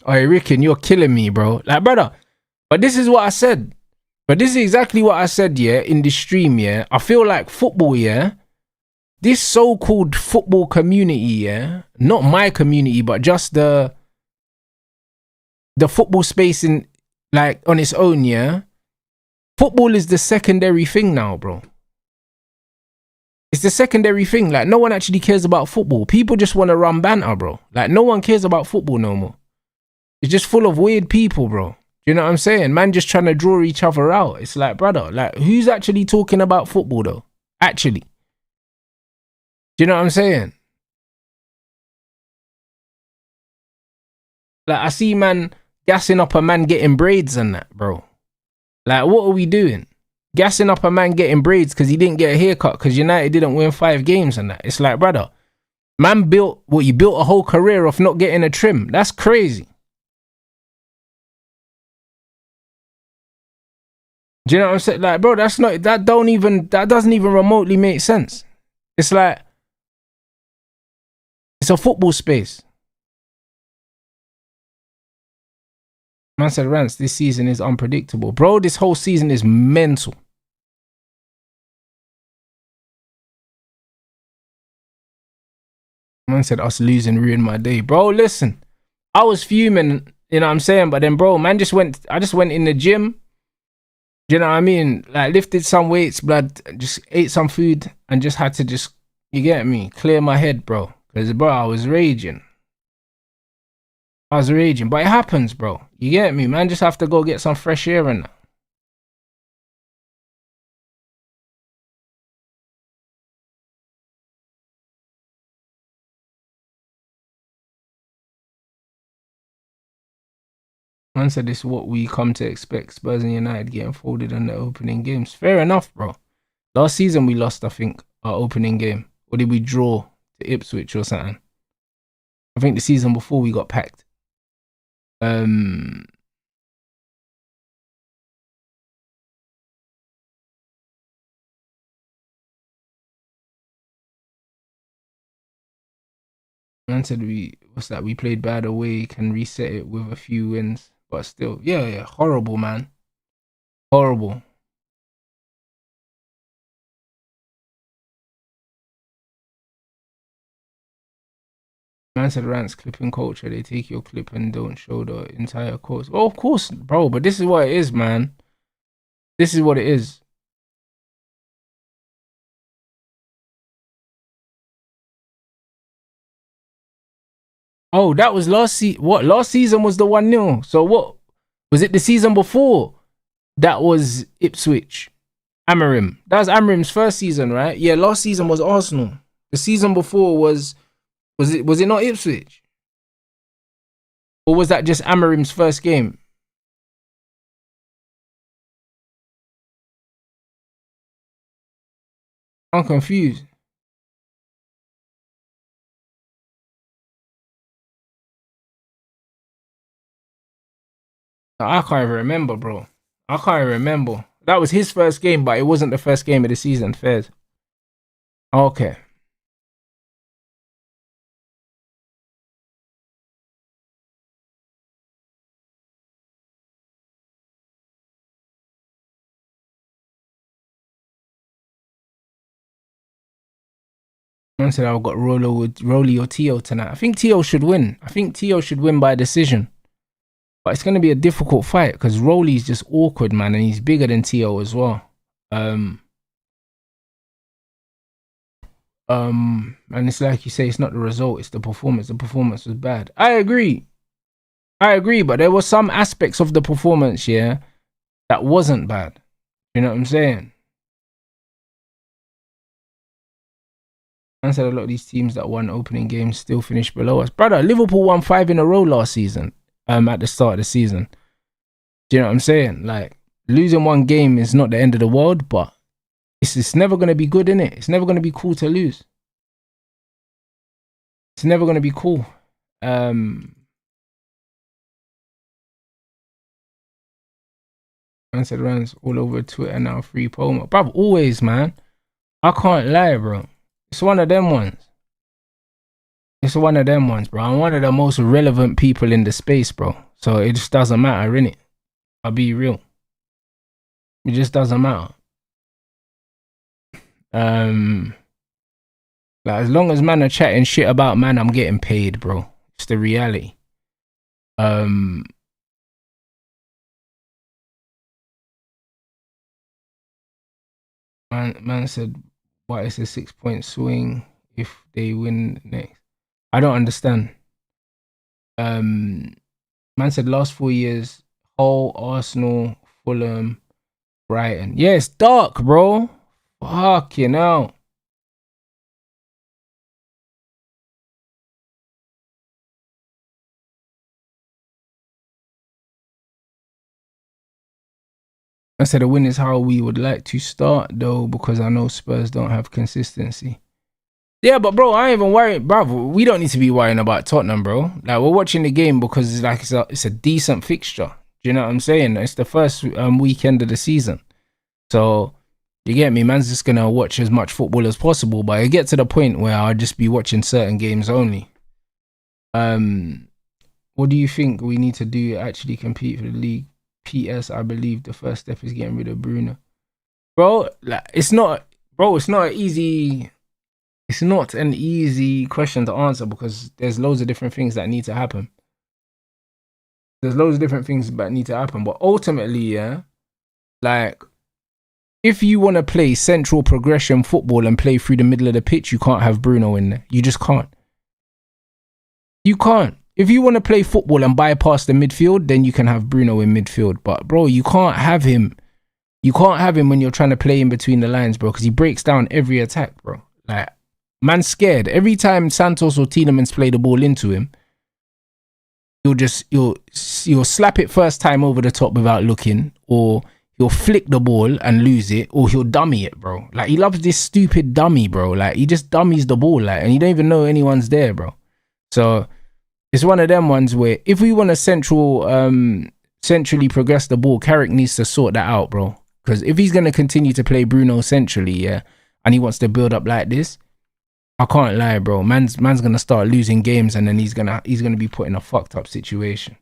Alright, Ricken, you're killing me, bro. Like, brother, but this is what I said. But this is exactly what I said, yeah, in this stream, yeah. I feel like football, yeah, this so-called football community, yeah, not my community, but just the football space in, like, on its own, yeah. Football is the secondary thing now, bro. It's the secondary thing. Like, no one actually cares about football. People just want to run banter, bro. Like, no one cares about football no more. It's just full of weird people, bro. You know what I'm saying? Man just trying to draw each other out. It's like, brother, like, who's actually talking about football, though? Actually. Do you know what I'm saying? Like, I see man gassing up a man getting braids and that, bro. Like, what are we doing? Gassing up a man getting braids because he didn't get a haircut because United didn't win 5 games and that. It's like, brother, man built you built a whole career off not getting a trim. That's crazy. Do you know what I'm saying? Like, bro, that doesn't even remotely make sense. It's like, it's a football space. Man said, Rance, this season is unpredictable. Bro, this whole season is mental. Man said, us losing ruined my day. Bro, listen, I was fuming, you know what I'm saying? But then, bro, I just went in the gym. Do you know what I mean? Like, lifted some weights, blood, just ate some food and just had to you get me, clear my head, bro. Because, bro, I was raging. But it happens, bro. You get me? Man, just have to go get some fresh air and that. Man said this is what we come to expect. Spurs and United getting folded in the opening games. Fair enough, bro. Last season we lost, I think, our opening game. Or did we draw to Ipswich or something? I think the season before we got packed. Man said we played bad away, can reset it with a few wins. But still, yeah, horrible, man. Horrible. Man said Rants clipping culture. They take your clip and don't show the entire course. Oh, of course, bro. But this is what it is, man. This is what it is. Oh, that was last season. What? Last season was the 1-0. So what? Was it the season before? That was Ipswich. Amorim. That was Amorim's first season, right? Yeah, last season was Arsenal. The season before was it not Ipswich? Or was that just Amorim's first game? I'm confused. I can't even remember, bro. I can't even remember. That was his first game, but it wasn't the first game of the season. Fairs. Okay. Man said I've got Rolly or Tio tonight. I think Tio should win. By decision. But it's going to be a difficult fight because Rolly's just awkward, man, and he's bigger than Tio as well. And it's like you say, it's not the result, it's the performance. The performance was bad. I agree, but there were some aspects of the performance, yeah, that wasn't bad. You know what I'm saying? I said a lot of these teams that won opening games still finished below us. Brother, Liverpool won 5 in a row last season, at the start of the season. Do you know what I'm saying? Like, losing one game is not the end of the world, but it's never going to be good, innit? It's never going to be cool to lose. It's never going to be cool. Man said runs all over Twitter now, free promo. Bruv, always, man. I can't lie, bro. It's one of them ones. Bro. I'm one of the most relevant people in the space, bro. So it just doesn't matter, innit? I'll be real. It just doesn't matter. Like, as long as man are chatting shit about man, I'm getting paid, bro. It's the reality. Man said But it's a 6-point swing if they win next. I don't understand. Man said last 4 years, Hull, Arsenal, Fulham, Brighton. Yeah, it's dark, bro. Fuck you know. I said a win is how we would like to start though, because I know Spurs don't have consistency. Yeah, but bro, I ain't even worried, bro. We don't need to be worrying about Tottenham, bro. Like we're watching the game because it's like it's a decent fixture. Do you know what I'm saying? It's the first weekend of the season, so you get me. Man's just gonna watch as much football as possible, but it get to the point where I'll just be watching certain games only. What do you think we need to do to actually compete for the league? PS, I believe the first step is getting rid of Bruno. Bro, like it's not an easy question to answer because there's loads of different things that need to happen. But ultimately, yeah, like if you want to play central progression football and play through the middle of the pitch, you can't have Bruno in there. You just can't. You can't. If you want to play football and bypass the midfield, then you can have Bruno in midfield. But bro, you can't have him. You can't have him when you're trying to play in between the lines, bro, because he breaks down every attack, bro. Like, man's scared. Every time Santos or Tielemans play the ball into him, you'll slap it first time over the top without looking, or he'll flick the ball and lose it, or he'll dummy it, bro. Like, he loves this stupid dummy, bro. Like, he just dummies the ball, like, and you don't even know anyone's there, bro. So it's one of them ones where if we want to centrally progress the ball, Carrick needs to sort that out, bro. Because if he's going to continue to play Bruno centrally, yeah, and he wants to build up like this, I can't lie, bro. Man's going to start losing games, and then he's going to be put in a fucked up situation.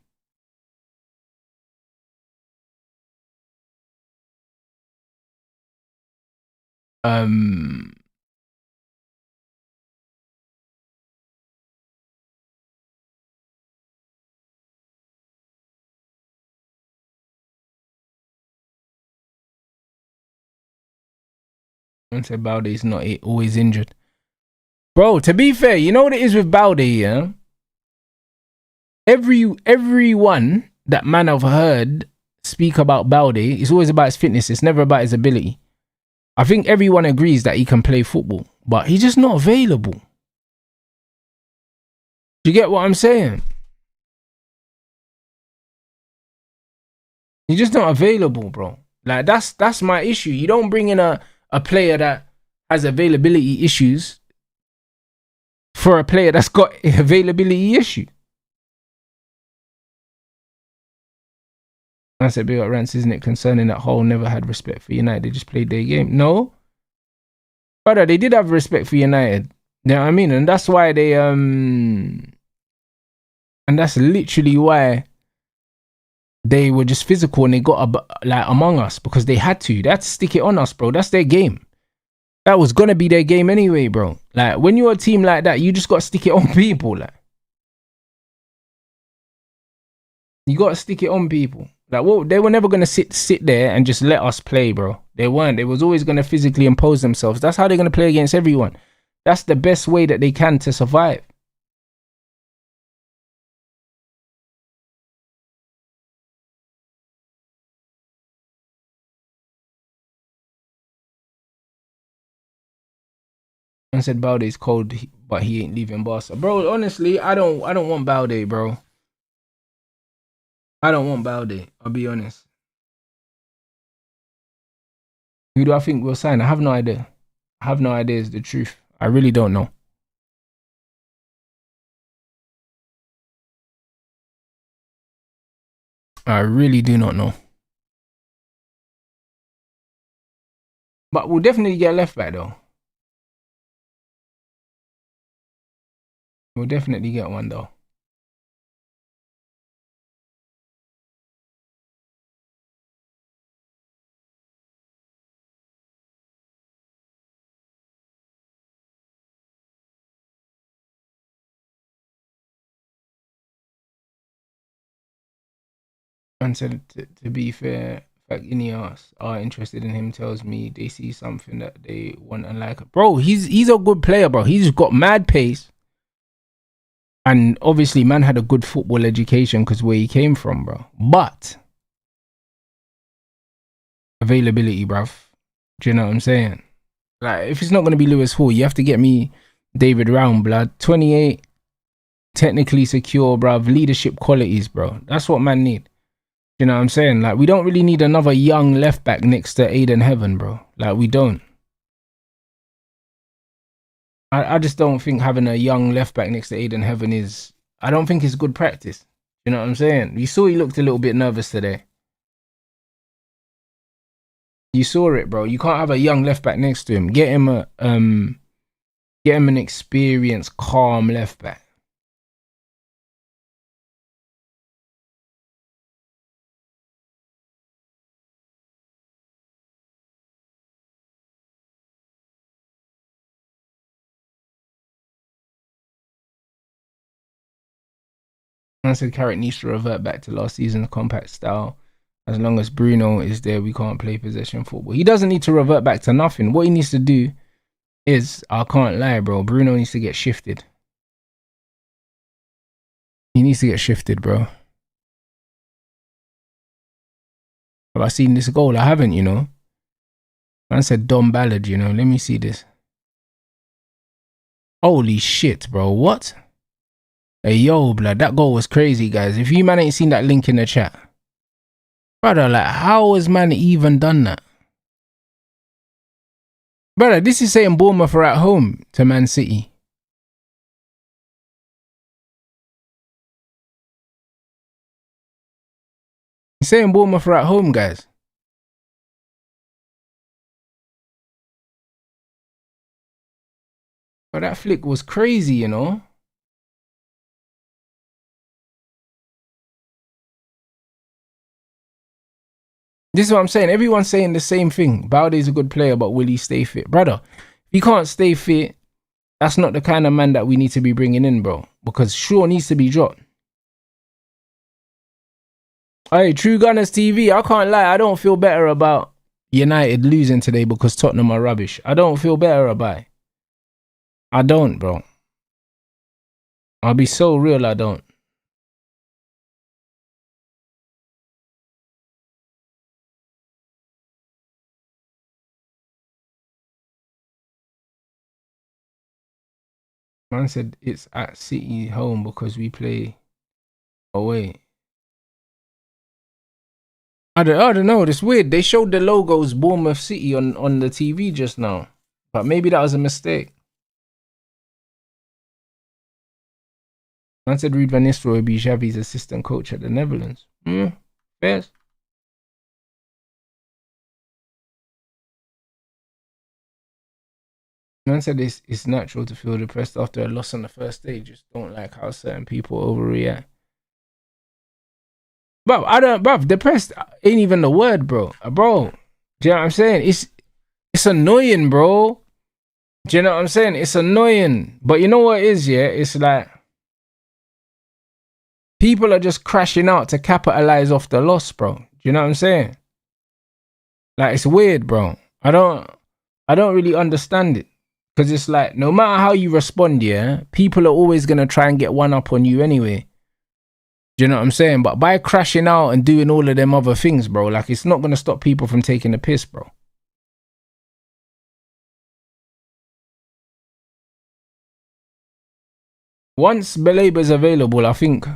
I said Balde's not always injured. Bro, to be fair, you know what it is with Balde, yeah? Everyone that man I've heard speak about Balde, it's always about his fitness. It's never about his ability. I think everyone agrees that he can play football, but he's just not available. Do you get what I'm saying? He's just not available, bro. Like that's my issue. You don't bring in a player that has availability issues for a player that's got availability issue. I said, big up Rance, isn't it concerning that Hull never had respect for United? They just played their game. No, brother, they did have respect for United. You know what I mean? And that's why they and that's literally why they were just physical and they got like among us because they had to. They had to stick it on us, bro. That's their game. That was gonna be their game anyway, bro. Like when you're a team like that, you just gotta stick it on people. Like you gotta stick it on people. Like well, they were never gonna sit there and just let us play, bro. They weren't. They was always gonna physically impose themselves. That's how they're gonna play against everyone. That's the best way that they can to survive. And said Balde's cold, but he ain't leaving Barca, bro. Honestly, I don't want Balde, bro. I don't want Balde. I'll be honest. Who do I think will sign? I have no idea. I have no idea. Is the truth. I really don't know. I really do not know. But we'll definitely get a left back though. We'll definitely get one though. And said to be fair, back Ineos are interested in him tells me they see something that they want and like. Bro, he's a good player, bro. He's got mad pace. And obviously, man had a good football education because where he came from, bro. But availability, bruv. Do you know what I'm saying? Like, if it's not going to be Lewis Hall, you have to get me David Round, blood. 28, technically secure, bruv. Leadership qualities, bro. That's what man need. You know what I'm saying? Like, we don't really need another young left back next to Aiden Heaven, bro. Like, we don't. I just don't think having a young left back next to Aiden Heaven is... I don't think it's good practice. You know what I'm saying? You saw he looked a little bit nervous today. You saw it, bro. You can't have a young left back next to him. Get him an experienced, calm left back. I said Carrick needs to revert back to last season's compact style. As long as Bruno is there, we can't play possession football. He doesn't need to revert back to nothing. What he needs to do is, I can't lie, bro. Bruno needs to get shifted. He needs to get shifted, bro. Have I seen this goal? I haven't, you know. Man said Dom Ballard, you know. Let me see this. Holy shit, bro. What? Hey, yo, blood. That goal was crazy, guys. If you man ain't seen that link in the chat. Brother, like, how has man even done that? Brother, this is saying Bournemouth are at home to Man City. He's saying Bournemouth are at home, guys. But that flick was crazy, you know. This is what I'm saying. Everyone's saying the same thing. Baldé's a good player, but will he stay fit? Brother, if he can't stay fit, that's not the kind of man that we need to be bringing in, bro. Because Shaw needs to be dropped. Hey, True Gunners TV, I can't lie. I don't feel better about United losing today because Tottenham are rubbish. I don't feel better about it. I don't, bro. I'll be so real, I don't. Man said it's at City home because we play away. I don't know. It's weird. They showed the logos Bournemouth City on the TV just now. But maybe that was a mistake. Man said Ruud van Nistelrooy would be Xavi's assistant coach at the Netherlands. Fairs. Man said it's natural to feel depressed after a loss on the first day. Just don't like how certain people overreact. Bruv, depressed ain't even the word, bro. Bro, do you know what I'm saying? It's annoying, bro. Do you know what I'm saying? It's annoying. But you know what it is, yeah? It's like people are just crashing out to capitalize off the loss, bro. Do you know what I'm saying? Like, it's weird, bro. I don't really understand it. Because it's like, no matter how you respond, yeah, people are always going to try and get one up on you anyway. Do you know what I'm saying? But by crashing out and doing all of them other things, bro, like, it's not going to stop people from taking the piss, bro. Once Belaber's available, I think,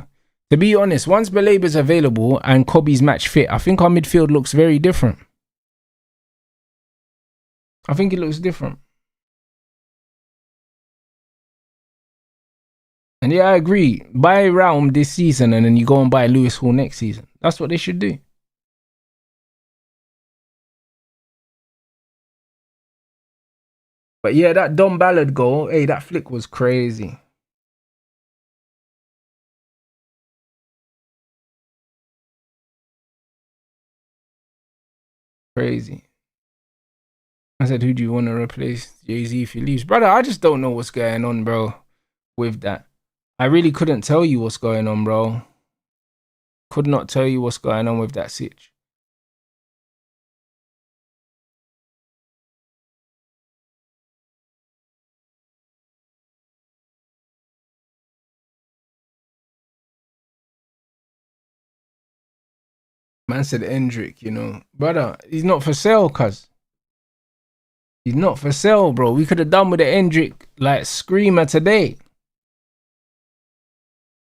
to be honest, once Belaber's available and Kobe's match fit, I think our midfield looks very different. I think it looks different. And yeah, I agree. Buy Raum this season and then you go and buy Lewis Hall next season. That's what they should do. But yeah, that Dom Ballard goal, hey, that flick was crazy. Crazy. I said, who do you want to replace Jay-Z if he leaves? Brother, I just don't know what's going on, bro, with that. I really couldn't tell you what's going on, bro. Could not tell you what's going on with that sitch. Man said Endrick, brother, he's not for sale, cuz. He's not for sale, bro. We could have done with the Endrick like screamer today.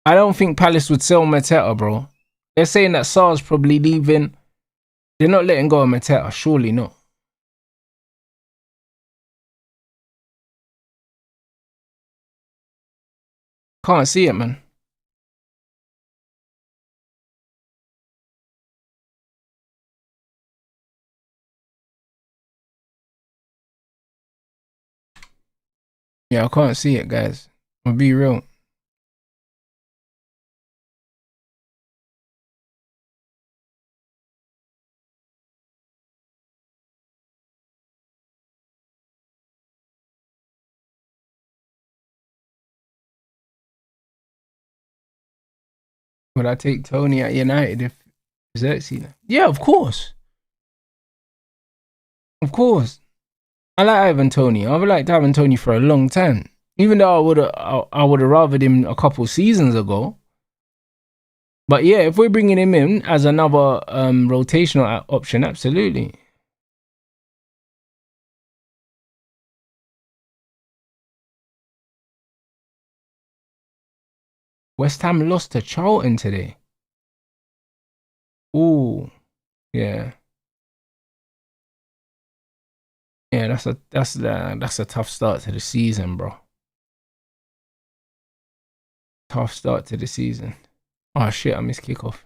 I don't think Palace would sell Mateta, bro. They're saying that Sar's probably leaving. They're not letting go of Mateta, surely not. Can't see it, man. Yeah, I can't see it, guys. I'll be real. Would I take Tony at United if Xerxes? Yeah, of course. Of course. I like Ivan Toney. I've liked Ivan Toney for a long time. Even though I would have rathered him a couple seasons ago. But yeah, if we're bringing him in as another rotational option, absolutely. West Ham lost to Charlton today. Ooh, yeah, yeah. That's a tough start to the season, bro. Tough start to the season. Oh shit, I missed kickoff.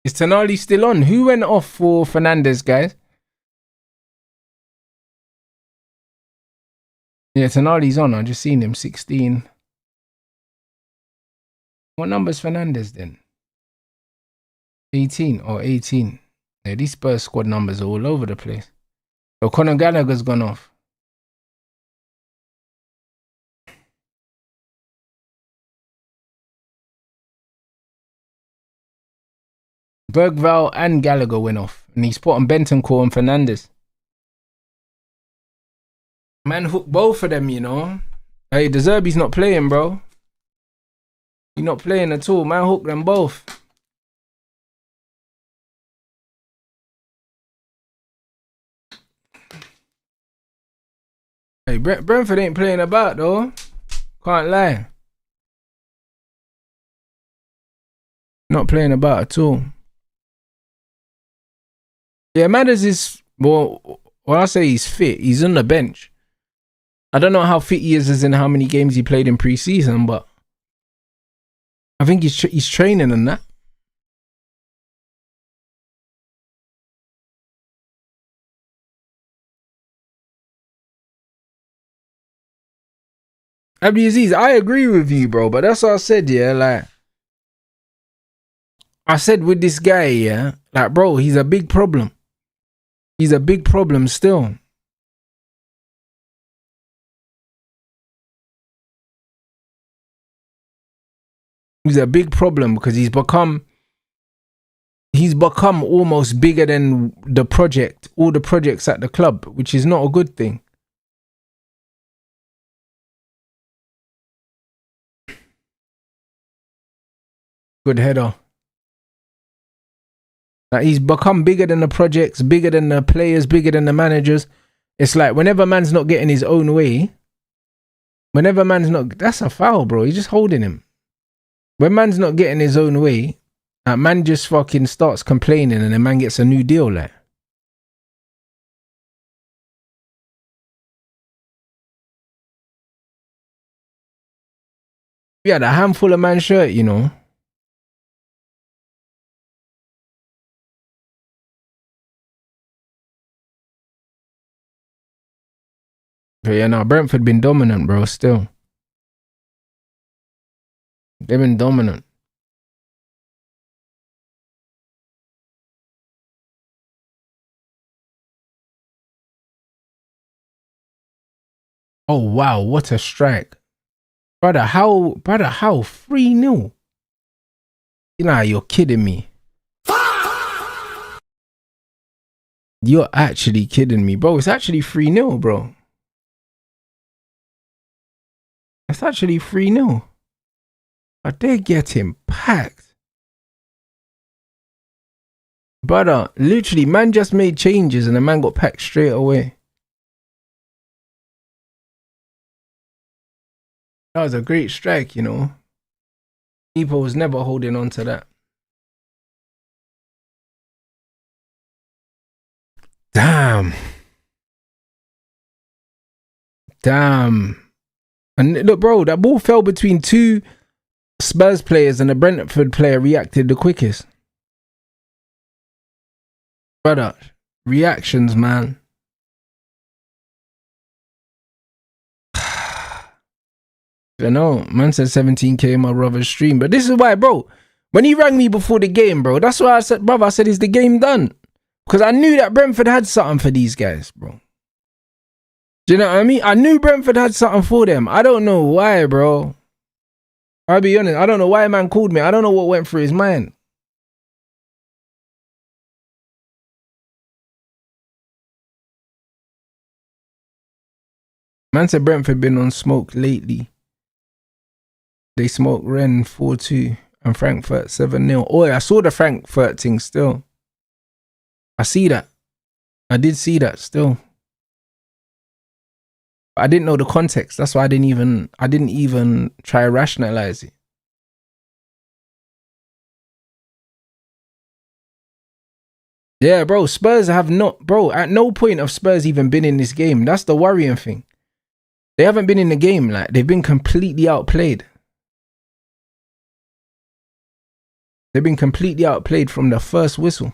Is Tonali still on? Who went off for Fernandez, guys? Yeah, Tonali's on. I just seen him. 16. What number's Fernandez then? 18 or 18. Yeah, these Spurs squad numbers are all over the place. So Conor Gallagher's gone off. Bergvall and Gallagher went off. And he's put on Bentancur and Fernandez. Man hooked both of them, Hey, De Zerbi's not playing, bro. He's not playing at all. Man hooked them both. Hey, Brentford ain't playing about, though. Can't lie. Not playing about at all. Yeah, Matters is, well, when I say he's fit, he's on the bench. I don't know how fit he is as in how many games he played in pre-season, but I think he's training and that. Abdulaziz, I agree with you, bro, but that's what I said, yeah, like, I said with this guy, yeah, like, bro, he's a big problem. He's a big problem still. He's a big problem because he's become almost bigger than the project, all the projects at the club, which is not a good thing. Good header. Like, he's become bigger than the projects, bigger than the players, bigger than the managers. It's like whenever man's not getting his own way, that's a foul, bro. He's just holding him. When man's not getting his own way, that man just fucking starts complaining and the man gets a new deal, like. Yeah, the handful of man shirt, But yeah, no, Brentford been dominant, bro, still. They've been dominant. Oh, wow, what a strike. Brother, how 3-0? You're kidding me. You're actually kidding me, bro. It's actually 3-0, bro. It's actually 3-0. But they're getting packed. Brother, literally, man just made changes and the man got packed straight away. That was a great strike, you know. People was never holding on to that. Damn. And look, bro, that ball fell between two Spurs players and the Brentford player reacted the quickest. Brother, reactions, man. You know, man said 17k in my brother's stream. But this is why, bro, when he rang me before the game, bro, that's why I said, brother, I said, is the game done? Because I knew that Brentford had something for these guys, bro. Do you know what I mean? I knew Brentford had something for them. I don't know why, bro. I'll be honest. I don't know why man called me. I don't know what went through his mind. Man said Brentford been on smoke lately. They smoked Rennes 4-2 and Frankfurt 7-0. Oh, I saw the Frankfurt thing still. I see that. I did see that still. I didn't know the context. That's why I didn't even try to rationalize it. Yeah, bro, Spurs have not, bro, at no point have Spurs even been in this game. That's the worrying thing. They haven't been in the game. Like, they've been completely outplayed. They've been completely outplayed from the first whistle.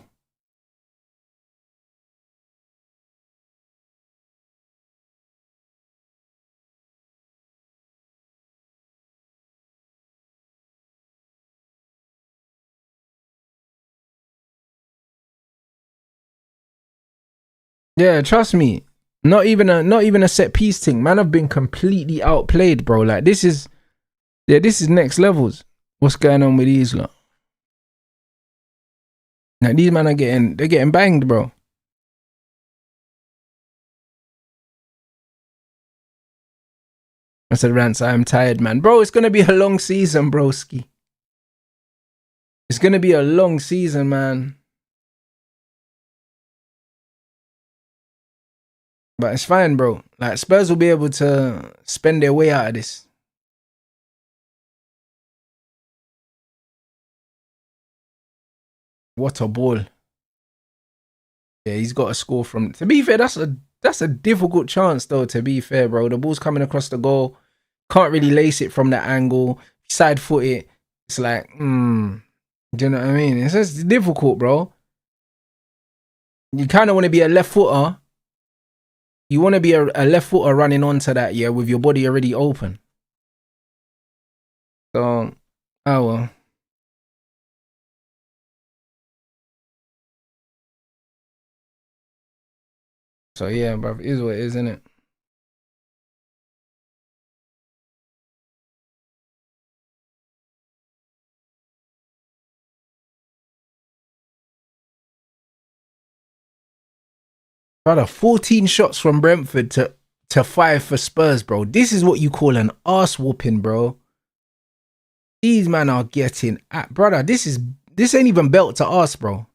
Yeah, trust me. Not even a set piece thing. Man, I've been completely outplayed, bro. Like, this is next levels. What's going on with these lot? Like, these men they're getting banged, bro. I said, Rants, I'm tired, man. Bro, it's gonna be a long season, broski. It's gonna be a long season, man. But it's fine, bro. Like, Spurs will be able to spend their way out of this. What a ball. Yeah, he's got a score from... To be fair, that's a difficult chance, though, to be fair, bro. The ball's coming across the goal. Can't really lace it from that angle. Side foot it. It's like, do you know what I mean? It's just difficult, bro. You kind of want to be a left footer. You want to be a left footer running onto that, yeah, with your body already open. So, oh well. So yeah, bro, it is what it is, isn't it? Brother, 14 shots from Brentford to 5 for Spurs, bro. This is what you call an arse whooping, bro. These man are getting at, brother. This ain't even belt to arse, bro.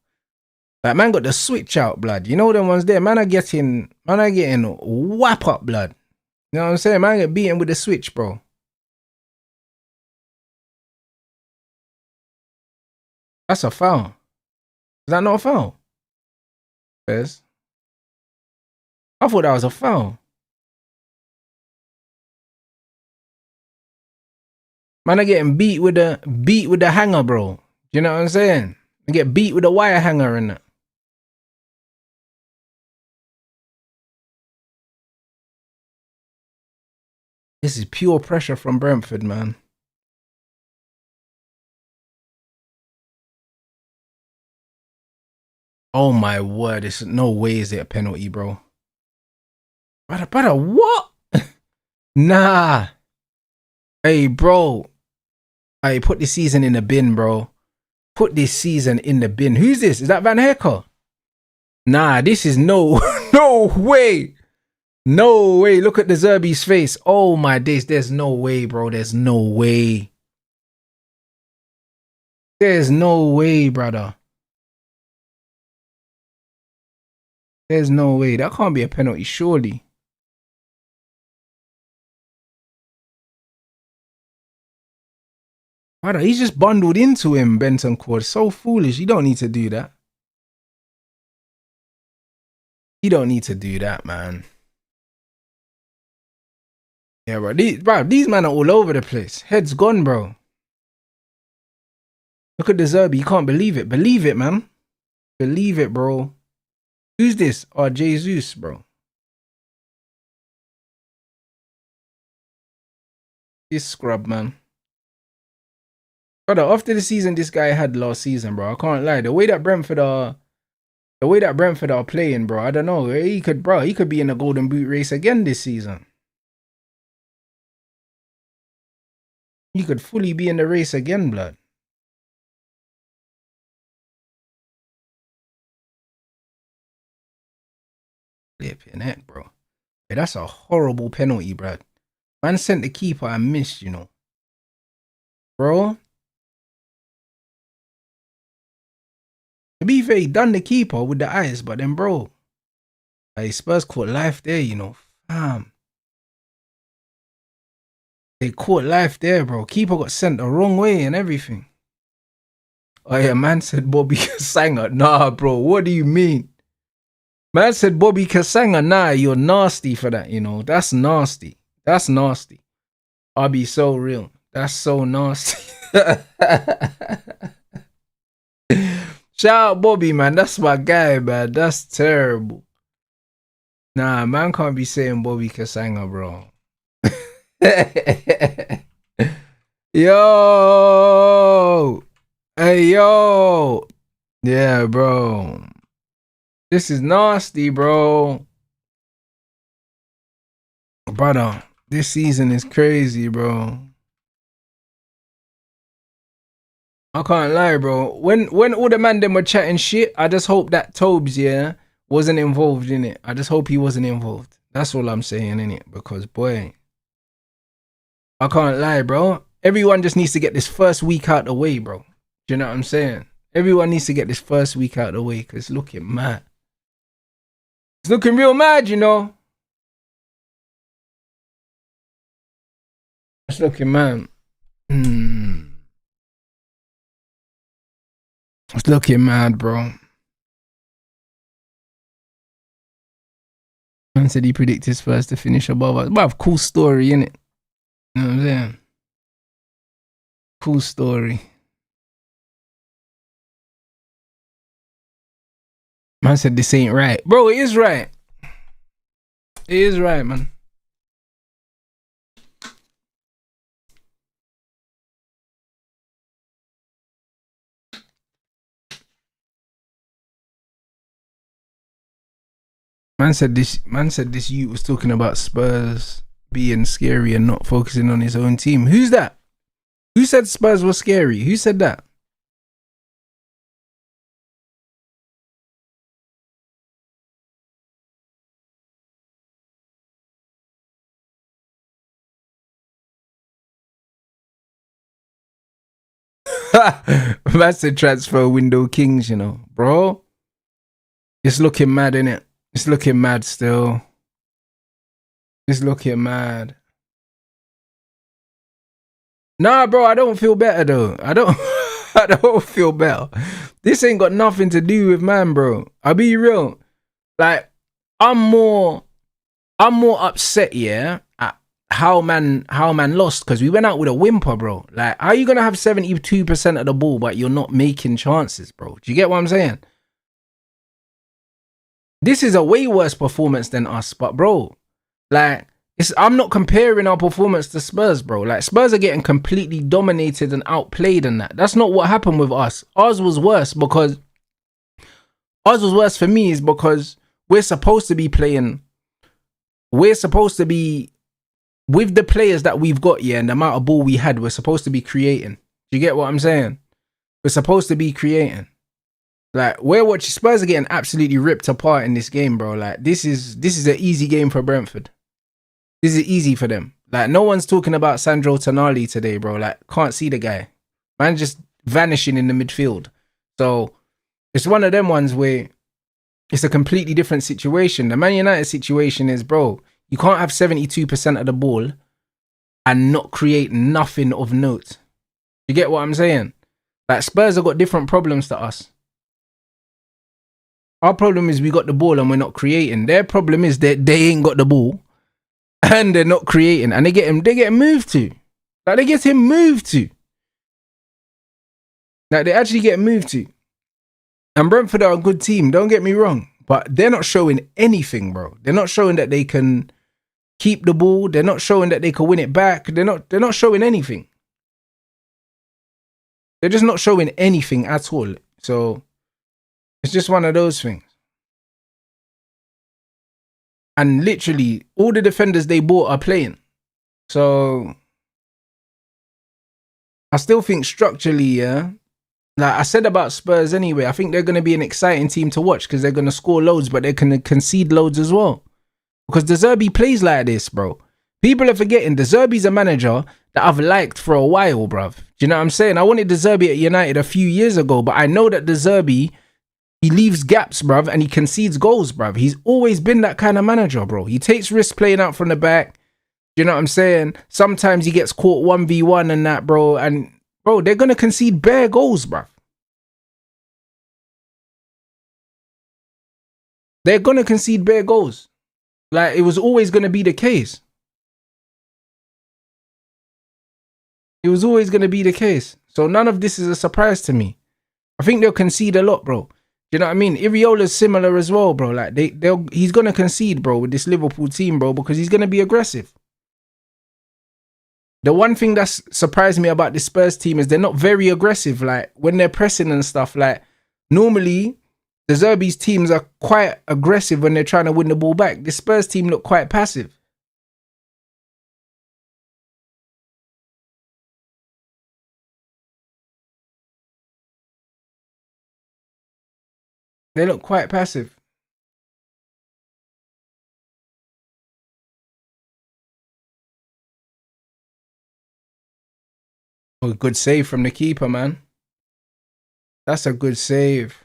Like, man got the switch out, blood. You know them ones there. Man are getting whap up, blood. You know what I'm saying? Man get beaten with the switch, bro. That's a foul. Is that not a foul? Yes. I thought that was a foul. Man are getting beat with the hanger, bro. You know what I'm saying? They get beat with a wire hanger and that. This is pure pressure from Brentford, man. Oh my word, it's no way is it a penalty, bro. Brother, what? Nah. Hey, bro. Hey, put this season in the bin, bro. Put this season in the bin. Who's this? Is that Van Hecker? Nah, this is no way. No way. Look at the Zerbi's face. Oh my days. There's no way, bro. There's no way. There's no way, brother. There's no way. That can't be a penalty, surely. Brother, he's just bundled into him, Benton Cord. So foolish. You don't need to do that. You don't need to do that, man. Yeah, bro. These men are all over the place. Head's gone, bro. Look at the Zerbi. You can't believe it. Believe it, man. Believe it, bro. Who's this? Oh, Jesus, bro. This scrub, man. Brother, after the season this guy had last season, bro, I can't lie. The way that Brentford are playing, bro, I don't know. He could be in the Golden Boot race again this season. He could fully be in the race again, blood. Flip your neck, bro. Hey, that's a horrible penalty, bro. Man sent the keeper and missed, you know. Bro. To be fair, he done the keeper with the eyes, but then, bro, like, Spurs caught life there, you know. They caught life there, bro. Keeper got sent the wrong way and everything. Oh yeah, man said Bobby Kasanga. Nah, bro, what do you mean? Man said Bobby Kasanga. Nah, you're nasty for that, you know. That's nasty. That's nasty. I'll be so real. That's so nasty. Shout out Bobby, man. That's my guy, man. That's terrible. Nah, man can't be saying Bobby Kasanga, bro. Yo! Hey, yo! Yeah, bro. This is nasty, bro. Brother, this season is crazy, bro. I can't lie, bro. When all the man them were chatting shit, I just hope that Tobes, yeah, wasn't involved in it. I just hope he wasn't involved. That's all I'm saying, innit? Because, boy, I can't lie, bro. Everyone just needs to get this first week out the way, bro. Do you know what I'm saying? Everyone needs to get this first week out the way because it's looking mad. It's looking real mad, you know. It's looking mad. It's looking mad, bro. Man said he predicted his first to finish above us. But cool story, innit? You know what I'm saying? Cool story. Man said this ain't right. Bro, it is right. It is right, man. Man said this youth was talking about Spurs being scary and not focusing on his own team. Who's that? Who said Spurs were scary? Who said that? Man said transfer window kings, you know. Bro, it's looking mad, innit? It's looking mad still. It's looking mad. Nah, bro, I don't feel better though. I don't feel better. This ain't got nothing to do with man, bro. I'll be real. Like, I'm more upset, yeah, at how man lost because we went out with a whimper, bro. Like, how are you gonna have 72% of the ball but you're not making chances, bro? Do you get what I'm saying? This is a way worse performance than us, but bro, like, I'm not comparing our performance to Spurs, bro. Like, Spurs are getting completely dominated and outplayed and that. That's not what happened with us. Ours was worse for me is because we're supposed to be with the players that we've got, yeah, and the amount of ball we had, we're supposed to be creating. Do you get what I'm saying? We're supposed to be creating. Like, we're watching Spurs are getting absolutely ripped apart in this game, bro. Like, this is an easy game for Brentford. This is easy for them. Like, no one's talking about Sandro Tonali today, bro. Like, can't see the guy. Man just vanishing in the midfield. So it's one of them ones where it's a completely different situation. The Man United situation is, bro, you can't have 72% of the ball and not create nothing of note. You get what I'm saying? Like, Spurs have got different problems to us. Our problem is we got the ball and we're not creating. Their problem is that they ain't got the ball and they're not creating, and they get moved to. Like, they get him moved to. Like, they actually get moved to. And Brentford are a good team, don't get me wrong, but they're not showing anything, bro. They're not showing that they can keep the ball. They're not showing that they can win it back. They're not showing anything. They're just not showing anything at all. So it's just one of those things. And literally, all the defenders they bought are playing. So I still think structurally, yeah, like I said about Spurs anyway, I think they're going to be an exciting team to watch because they're going to score loads, but they're going to concede loads as well. Because De Zerbi plays like this, bro. People are forgetting De Zerbi's a manager that I've liked for a while, bruv. Do you know what I'm saying? I wanted De Zerbi at United a few years ago, but I know that De Zerbi, he leaves gaps, bruv, and he concedes goals, bruv. He's always been that kind of manager, bro. He takes risks playing out from the back. You know what I'm saying? Sometimes he gets caught 1v1 and that, bro. And, bro, they're going to concede bare goals, bruv. They're going to concede bare goals. Like, it was always going to be the case. It was always going to be the case. So none of this is a surprise to me. I think they'll concede a lot, bro. You know what I mean? Iriola's similar as well, bro. Like, he's going to concede, bro, with this Liverpool team, bro, because he's going to be aggressive. The one thing that's surprised me about this Spurs team is they're not very aggressive. Like, when they're pressing and stuff, like, normally the Zerbi's teams are quite aggressive when they're trying to win the ball back. The Spurs team look quite passive. They look quite passive. Oh, good save from the keeper, man. That's a good save.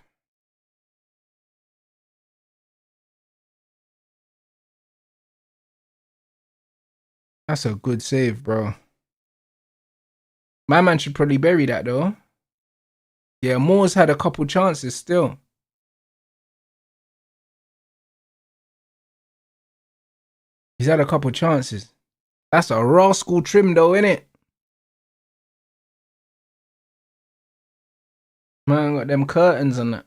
That's a good save, bro. My man should probably bury that, though. Yeah, Moore's had a couple chances still. He's had a couple chances. That's a raw school trim, though, innit? Man, got them curtains and that.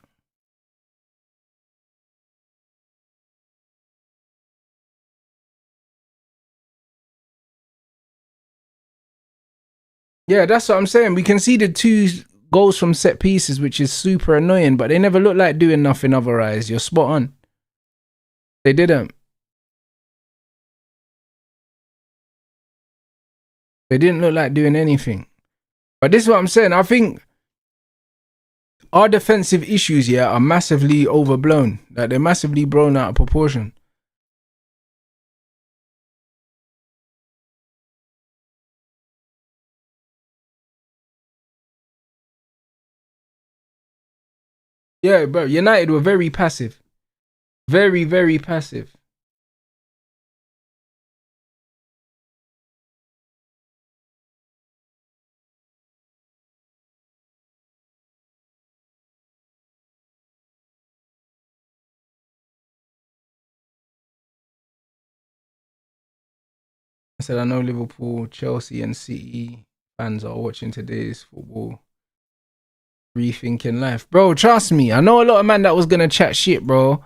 Yeah, that's what I'm saying. We conceded 2 goals from set pieces, which is super annoying, but they never look like doing nothing otherwise. You're spot on. They didn't. They didn't look like doing anything. But this is what I'm saying. I think our defensive issues here are massively overblown. Like, they're massively blown out of proportion. Yeah, bro. United were very passive. Very, very passive. I said, I know Liverpool, Chelsea and City fans are watching today's football, rethinking life. Bro, trust me. I know a lot of man that was going to chat shit, bro.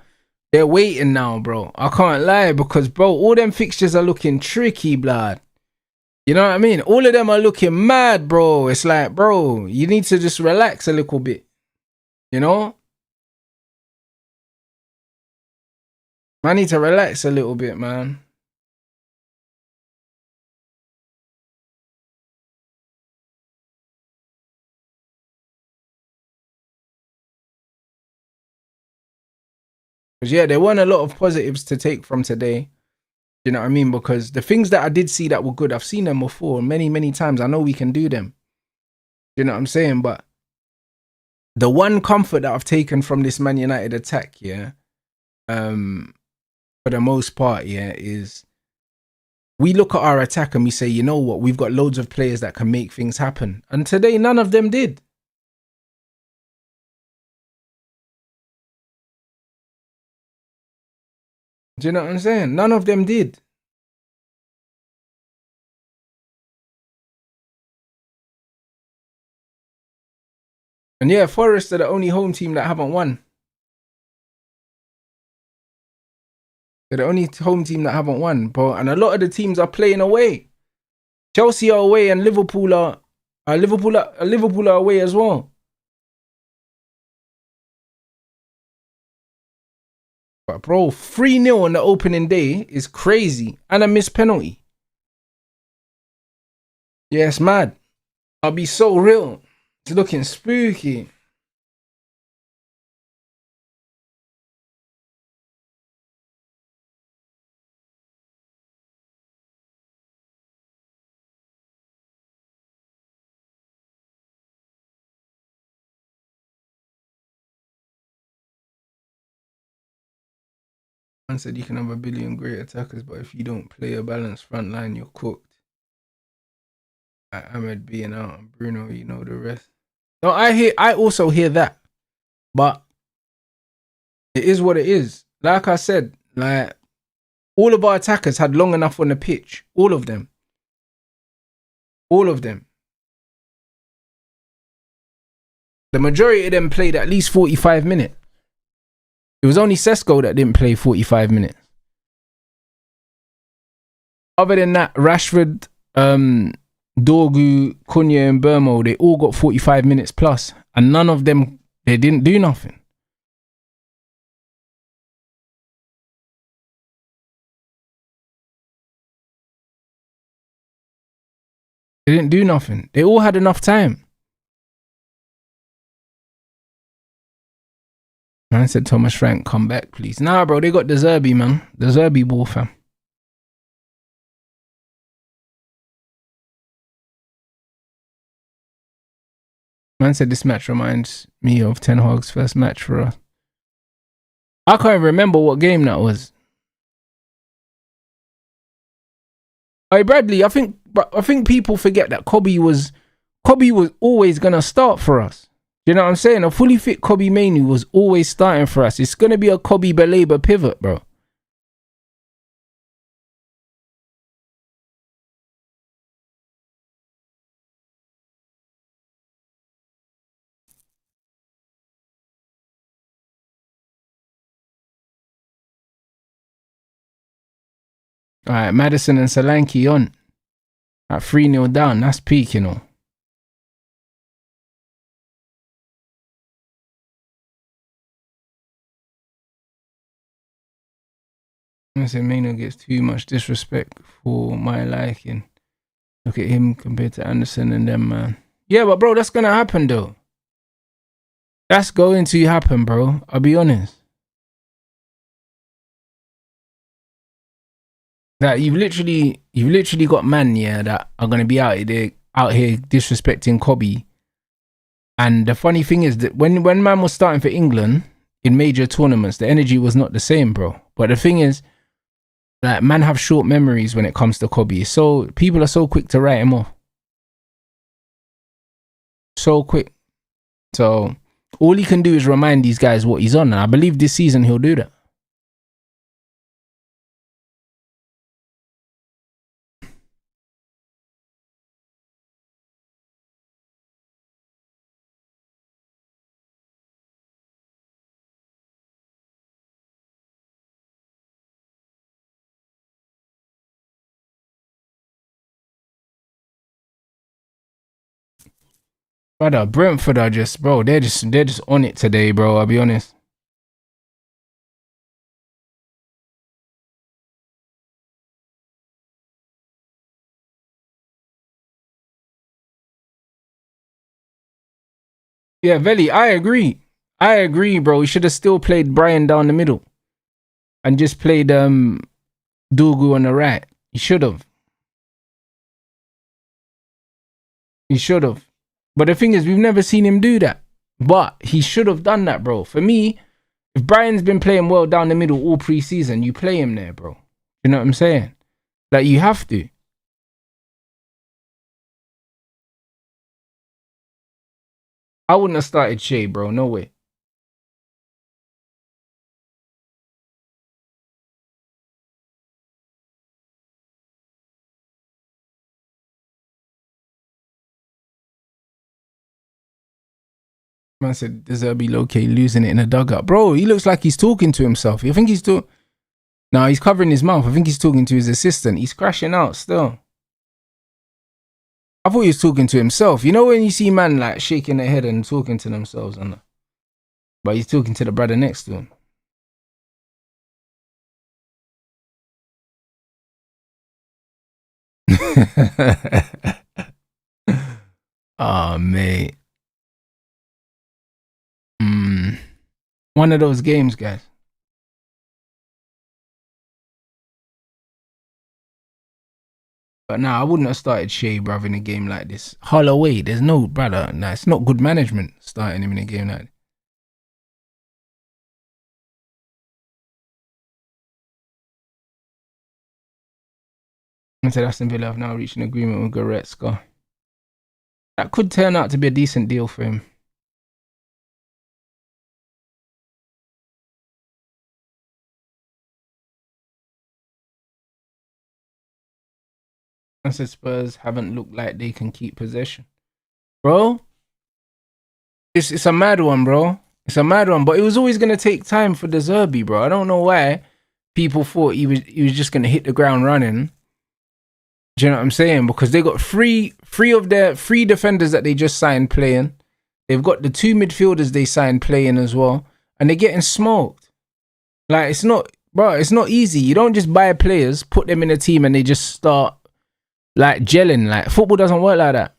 They're waiting now, bro. I can't lie because, bro, all them fixtures are looking tricky, blood. You know what I mean? All of them are looking mad, bro. It's like, bro, you need to just relax a little bit. You know? I need to relax a little bit, man. Because, yeah, there weren't a lot of positives to take from today. You know what I mean? Because the things that I did see that were good, I've seen them before many, many times. I know we can do them. You know what I'm saying? But the one comfort that I've taken from this Man United attack, yeah, for the most part, yeah, is we look at our attack and we say, you know what, we've got loads of players that can make things happen. And today, none of them did. Do you know what I'm saying? None of them did. And yeah, Forest are the only home team that haven't won. They're the only home team that haven't won, bro. And a lot of the teams are playing away. Chelsea are away, and Liverpool are away as well. But bro, 3-0 on the opening day is crazy, and a missed penalty. Yeah, it's mad. I'll be so real. It's looking spooky. Man said you can have a billion great attackers, but if you don't play a balanced front line, you're cooked. Ahmed being out and Bruno, you know the rest. No, I also hear that, but it is what it is. Like I said, like all of our attackers had long enough on the pitch. All of them. All of them. The majority of them played at least 45 minutes. It was only Sesko that didn't play 45 minutes. Other than that, Rashford, Dorgu, Cunha and Burmo, they all got 45 minutes plus. And none of them, they didn't do nothing. They didn't do nothing. They all had enough time. Man said, Thomas Frank, come back, please. Nah, bro, they got the Zerbi, man. The Zerbi ball, fam. Man said this match reminds me of Ten Hag's first match for us. I can't remember what game that was. Hey, Bradley, I think people forget that Kobe was always gonna start for us. You know what I'm saying? A fully fit Kobe Mainoo was always starting for us. It's gonna be a Kobe Baleba pivot, bro. Alright, Madison and Solanke on. At 3-0 down. That's peak, you know. I say Mainoo gets too much disrespect for my liking. Look at him compared to Anderson and them, man. Yeah, but bro, that's gonna happen though. That's going to happen, bro. I'll be honest. That you've literally got man, yeah, that are gonna be out here disrespecting Kobe. And the funny thing is that when man was starting for England in major tournaments, the energy was not the same, bro. But the thing is, like, man have short memories when it comes to Kobe. So people are so quick to write him off. So quick. So all he can do is remind these guys what he's on. And I believe this season he'll do that. Brother, Brentford are just, bro, they're just on it today, bro. I'll be honest. Yeah, Veli, I agree, bro. He should have still played Brian down the middle. And just played Dugu on the right. He should have. But the thing is, we've never seen him do that. But he should have done that, bro. For me, if Brian's been playing well down the middle all pre-season, you play him there, bro. You know what I'm saying? Like, you have to. I wouldn't have started Shea, bro. No way. Man said, Deserby low-key losing it in a dugout. Bro, he looks like he's talking to himself. You think he's talking? No, he's covering his mouth. I think he's talking to his assistant. He's crashing out still. I thought he was talking to himself. You know when you see man like shaking their head and talking to themselves, and but he's talking to the brother next to him. Oh, mate. One of those games, guys. But nah, I wouldn't have started Shea, bruv, in a game like this. Holloway, there's no, brother. Nah, it's not good management starting him in a game like this. I said Aston Villa have now reached an agreement with Goretzka. That could turn out to be a decent deal for him. I said Spurs haven't looked like they can keep possession. Bro, it's a mad one, bro. It's a mad one, but it was always going to take time for the Zerbi, bro. I don't know why people thought he was just going to hit the ground running. Do you know what I'm saying? Because they got three of their three defenders that they just signed playing. They've got the two midfielders they signed playing as well. And they're getting smoked. Like, it's not, bro, it's not easy. You don't just buy players, put them in a team and they just start, like, gelling. Like, football doesn't work like that.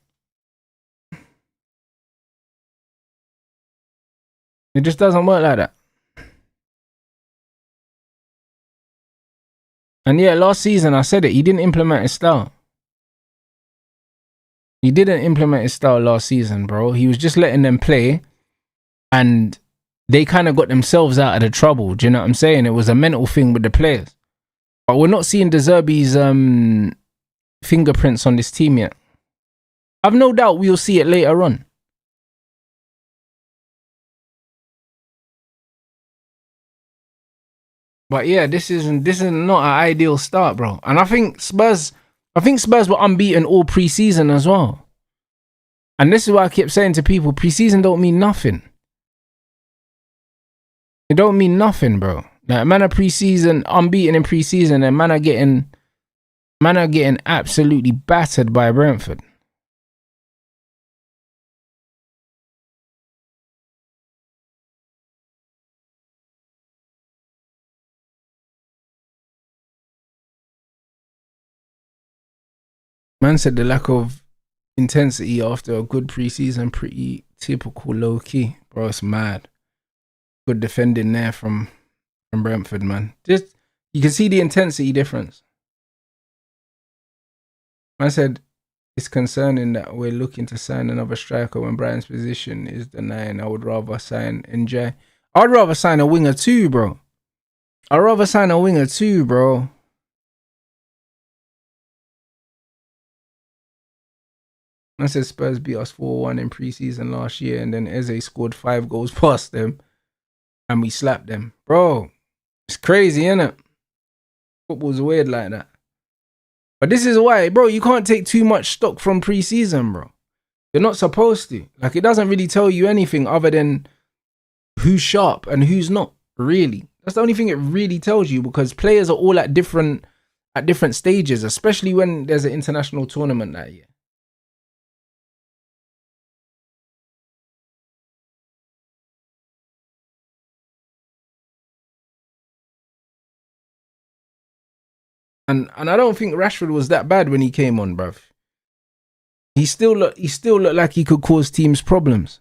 It just doesn't work like that. And yeah, last season, I said it, he didn't implement his style. He didn't implement his style last season, bro. He was just letting them play. And they kind of got themselves out of the trouble. Do you know what I'm saying? It was a mental thing with the players. But we're not seeing De Zerbi's fingerprints on this team yet. I've no doubt we'll see it later on. But yeah, this is not an ideal start, bro. And I think Spurs were unbeaten all pre-season as well. And this is why I kept saying to people, pre-season don't mean nothing. It don't mean nothing, bro. Like, man are pre-season, unbeaten in pre-season, and man are getting absolutely battered by Brentford. Man said the lack of intensity after a good pre-season, pretty typical low key. Bro, it's mad. Good defending there from Brentford, man. Just, you can see the intensity difference. Man said it's concerning that we're looking to sign another striker when Brian's position is the 9. I would rather sign NJ. I'd rather sign a winger too, bro. I said Spurs beat us 4-1 in pre-season last year, and then Eze scored 5 goals past them, and we slapped them. Bro, it's crazy, innit? Football's weird like that. But this is why, bro, you can't take too much stock from pre-season, bro. You're not supposed to. Like, it doesn't really tell you anything other than who's sharp and who's not, really. That's the only thing it really tells you, because players are all at different stages, especially when there's an international tournament that year. And I don't think Rashford was that bad when he came on, bruv. He still looked like he could cause teams problems.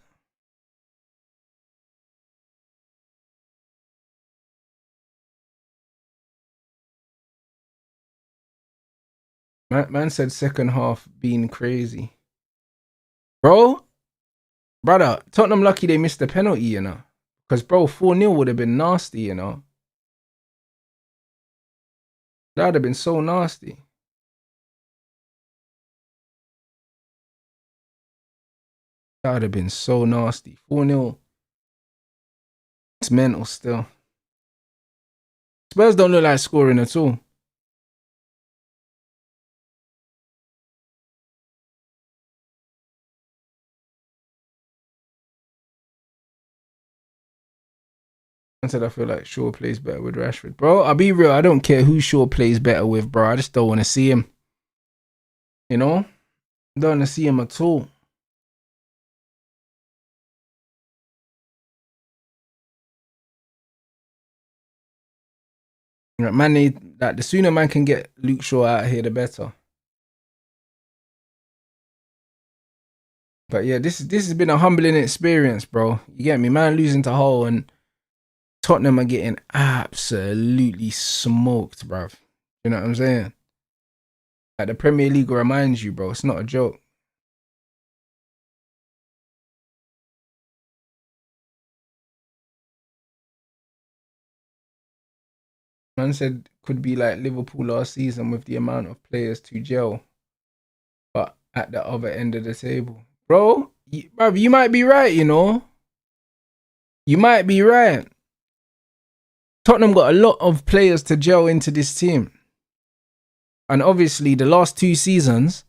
Man said second half being crazy. Bro, Brother, Tottenham lucky they missed the penalty, you know. Because, bro, 4-0 would have been nasty, you know. That would have been so nasty. That would have been so nasty. 4-0. It's mental still. Spurs don't look like scoring at all. Until I feel like Shaw plays better with Rashford. Bro, I'll be real. I don't care who Shaw plays better with, bro. I just don't want to see him. You know? Don't want to see him at all. Man, the sooner man can get Luke Shaw out of here, the better. But yeah, this has been a humbling experience, bro. You get me? Man losing to Hull and Tottenham are getting absolutely smoked, bruv. You know what I'm saying? Like the Premier League reminds you, bro. It's not a joke. Man said could be like Liverpool last season with the amount of players to gel, but at the other end of the table. Bro, you might be right, you know. You might be right. Tottenham got a lot of players to gel into this team. And obviously, the last 2 seasons,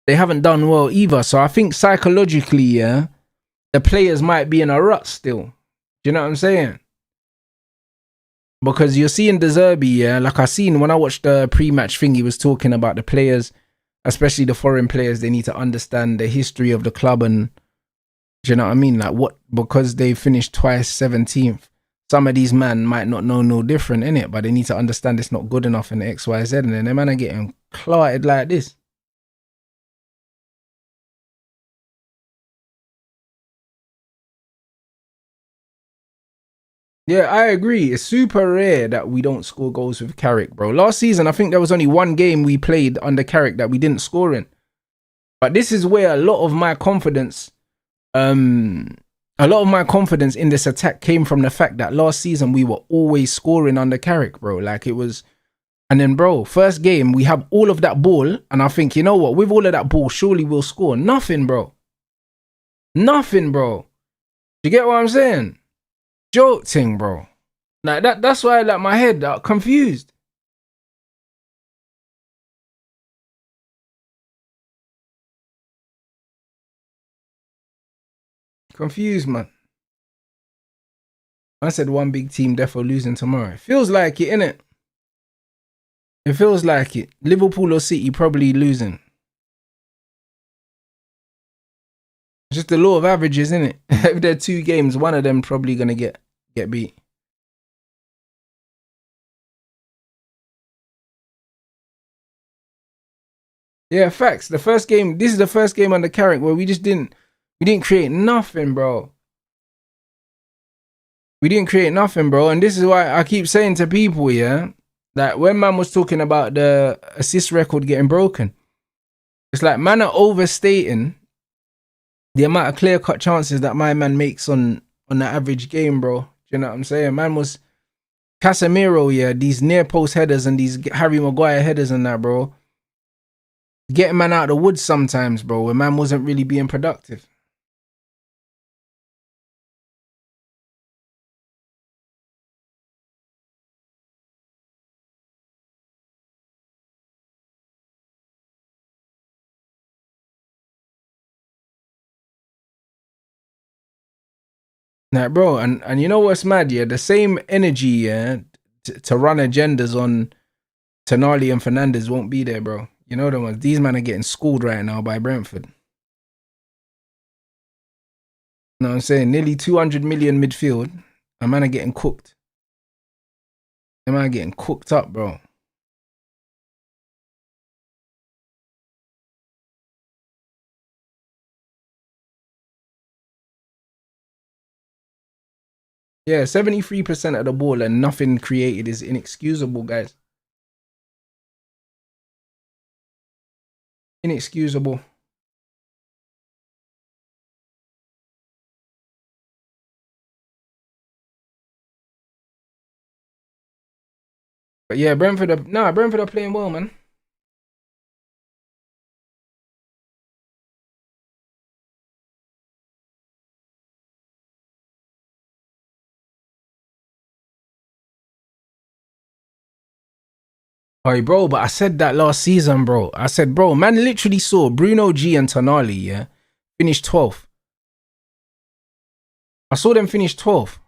they haven't done well either. So I think psychologically, yeah, the players might be in a rut still. Do you know what I'm saying? Because you're seeing De Zerbi, yeah, like I seen when I watched the pre-match thing, he was talking about the players, especially the foreign players, they need to understand the history of the club and, do you know what I mean? Like what, because they finished twice 17th, some of these men might not know no different in it, but they need to understand it's not good enough in X, Y, Z, and then them man are getting clotted like this. Yeah, I agree. It's super rare that we don't score goals with Carrick, bro. Last season, I think there was only one game we played under Carrick that we didn't score in. But this is where a lot of my confidence, in this attack came from the fact that last season we were always scoring under Carrick, bro. Like it was, and then, bro, first game we have all of that ball, and I think, you know what? With all of that ball, surely we'll score. Nothing, bro. Nothing, bro. You get what I'm saying? Joke thing, bro. Like that's why I like my head confused. Confused, man. I said one big team defo losing tomorrow. It feels like it, innit? It feels like it. Liverpool or City probably losing. Just the law of averages, innit? If there are 2 games, one of them probably gonna get beat. Yeah, facts. The first game, this is the first game under Carrick where we didn't create nothing, bro. We didn't create nothing, bro. And this is why I keep saying to people, yeah, that when man was talking about the assist record getting broken, it's like man are overstating the amount of clear-cut chances that my man makes on the average game, bro. Do you know what I'm saying? Man was Casemiro, yeah, these near post headers and these Harry Maguire headers and that, bro. Getting man out of the woods sometimes, bro, where man wasn't really being productive. Like, bro, and you know what's mad, yeah? The same energy, yeah, to run agendas on Tonali and Fernandez won't be there, bro. You know the ones. These men are getting schooled right now by Brentford. You know what I'm saying? Nearly 200 million midfield. A man are getting cooked. A man are getting cooked up, bro. Yeah, 73% of the ball and nothing created is inexcusable, guys. Inexcusable. But yeah, Brentford are playing well, man. Hey, bro, but I said that last season, bro. I said, bro, man literally saw Bruno G and Tonali, yeah, finish 12th. I saw them finish 12th.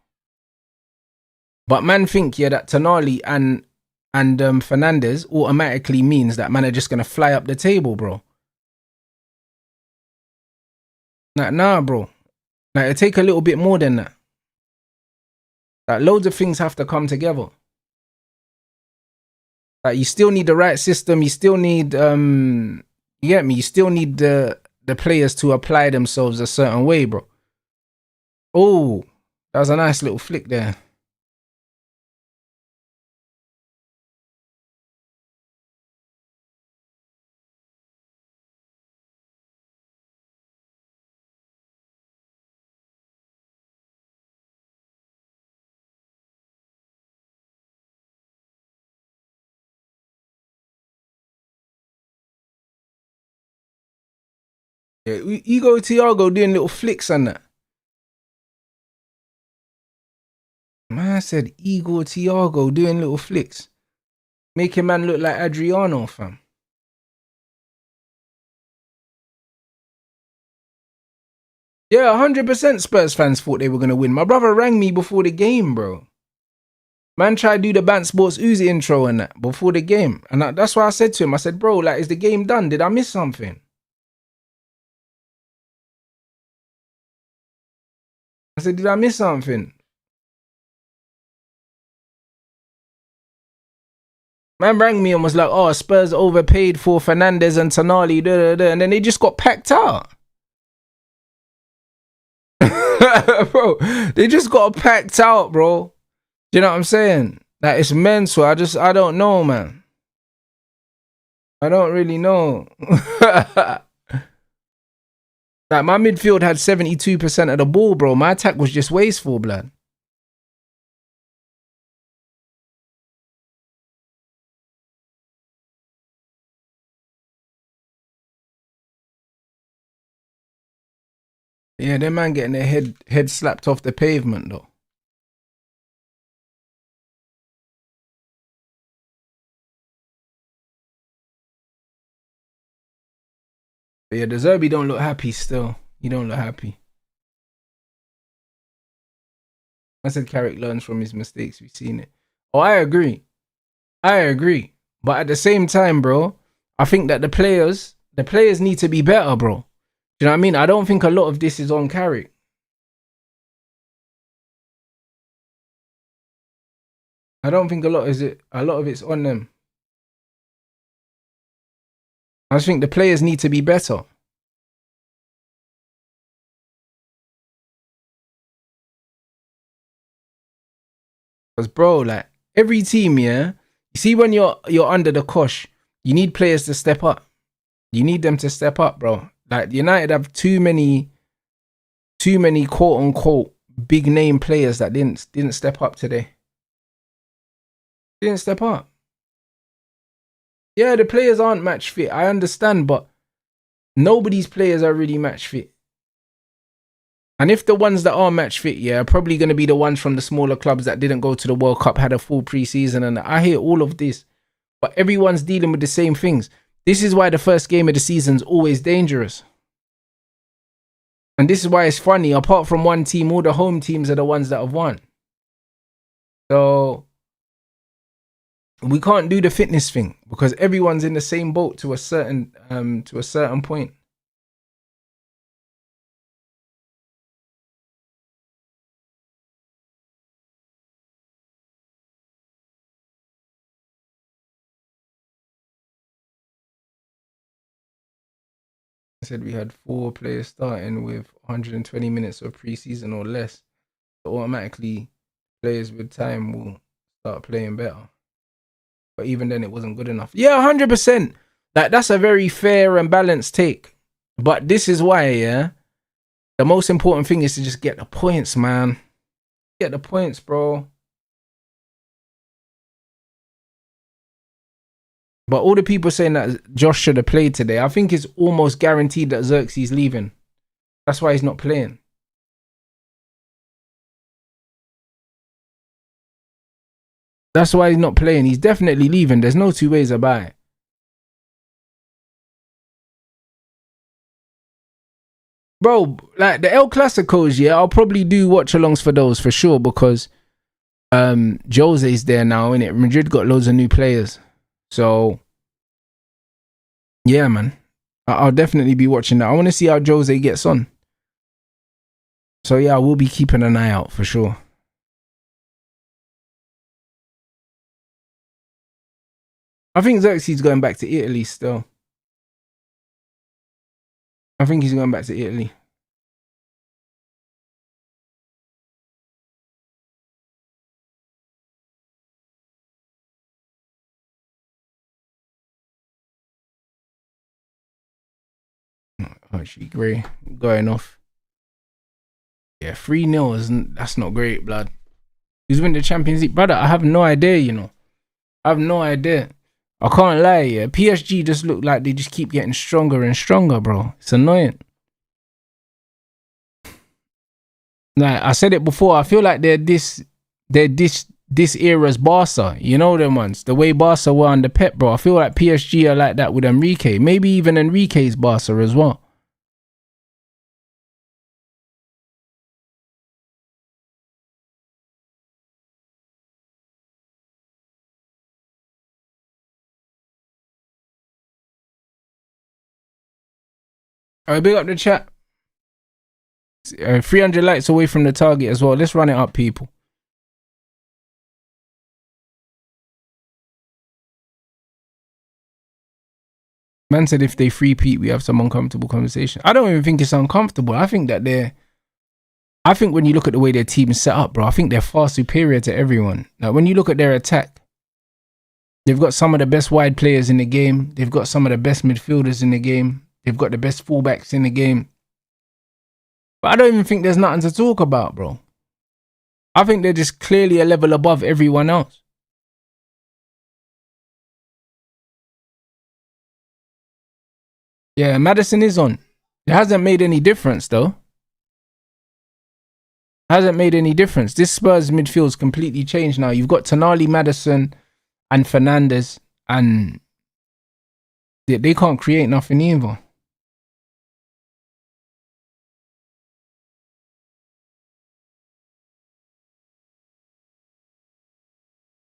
But man think, yeah, that Tonali and Fernandez automatically means that man are just going to fly up the table, bro. Nah, bro. Like, it take a little bit more than that. Like, loads of things have to come together. Like, you still need the right system. You still need, you get me? You still need the players to apply themselves a certain way, bro. Oh, that was a nice little flick there. Yeah, Ego Thiago doing little flicks and that. Man, I said Ego Thiago doing little flicks. Making man look like Adriano, fam. Yeah, 100% Spurs fans thought they were going to win. My brother rang me before the game, bro. Man tried to do the Bant Sports Uzi intro and that before the game. And that's why I said to him, I said, bro, like, is the game done? Did I miss something? I said, did I miss something? Man rang me and was like, oh, Spurs overpaid for Fernandez and Tonali, and then they just got packed out. Bro, they just got packed out, bro. Do you know what I'm saying? Like, it's mental. I don't know, man. I don't really know. Like, my midfield had 72% of the ball, bro. My attack was just wasteful, blood. Yeah, them man getting their head slapped off the pavement, though. But yeah, the Zerbi don't look happy still. He don't look happy. I said Carrick learns from his mistakes. We've seen it. Oh, I agree. But at the same time, bro, I think that the players need to be better, bro. Do you know what I mean? I don't think a lot of this is on Carrick. I don't think a lot of it's on them. I just think the players need to be better. Because, bro, like, every team, yeah, you see when you're under the cosh, you need players to step up. You need them to step up, bro. Like, United have too many quote unquote big name players that didn't step up today. Didn't step up. Yeah, the players aren't match fit. I understand, but nobody's players are really match fit. And if the ones that are match fit, yeah, are probably going to be the ones from the smaller clubs that didn't go to the World Cup, had a full preseason, and I hear all of this. But everyone's dealing with the same things. This is why the first game of the season's always dangerous. And this is why it's funny. Apart from one team, all the home teams are the ones that have won. So we can't do the fitness thing because everyone's in the same boat to a certain point. I said we had 4 players starting with 120 minutes of preseason or less. So automatically, players with time will start playing better. But even then, it wasn't good enough. Yeah, 100%. Like, that's a very fair and balanced take. But this is why, yeah, the most important thing is to just get the points, man. Get the points, bro. But all the people saying that Josh should have played today, I think it's almost guaranteed that Xerxes leaving. That's why he's not playing. That's why he's not playing. He's definitely leaving. There's no two ways about it. Bro, like the El Clasicos, yeah, I'll probably do watch-alongs for those for sure because Jose's there now, innit? Madrid got loads of new players. So, yeah, man. I'll definitely be watching that. I want to see how Jose gets on. So, yeah, I will be keeping an eye out for sure. I think Xerxes going back to Italy still. I think he's going back to Italy. Actually, Gray going off. Yeah, 3-0 that's not great, blood. Who's winning the Champions League? Brother, I have no idea, you know. I have no idea. I can't lie, yeah. PSG just look like they just keep getting stronger and stronger, bro. It's annoying. Like I said it before, I feel like they're this era's Barca. You know them ones. The way Barca were under Pep, bro. I feel like PSG are like that with Enrique. Maybe even Enrique's Barca as well. Alright, big up the chat. 300 likes away from the target as well. Let's run it up, people. Man said if they free-peat, we have some uncomfortable conversation. I don't even think it's uncomfortable. I think when you look at the way their team is set up, bro, I think they're far superior to everyone. Like when you look at their attack, they've got some of the best wide players in the game. They've got some of the best midfielders in the game. They've got the best fullbacks in the game. But I don't even think there's nothing to talk about, bro. I think they're just clearly a level above everyone else. Yeah, Maddison is on. It hasn't made any difference, though. Hasn't made any difference. This Spurs midfield's completely changed now. You've got Tonali, Maddison, and Fernandes, and they can't create nothing either.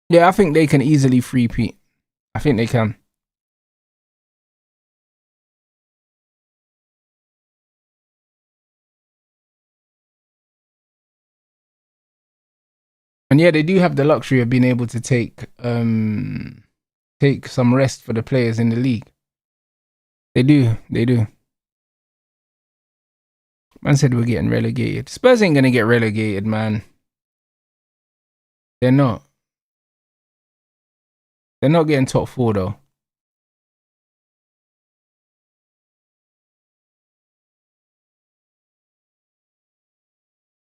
Yeah, I think they can easily free-peat. I think they can. And yeah, they do have the luxury of being able to take some rest for the players in the league. They do. Man said we're getting relegated. Spurs ain't gonna get relegated, man. They're not. They're not getting top 4 though.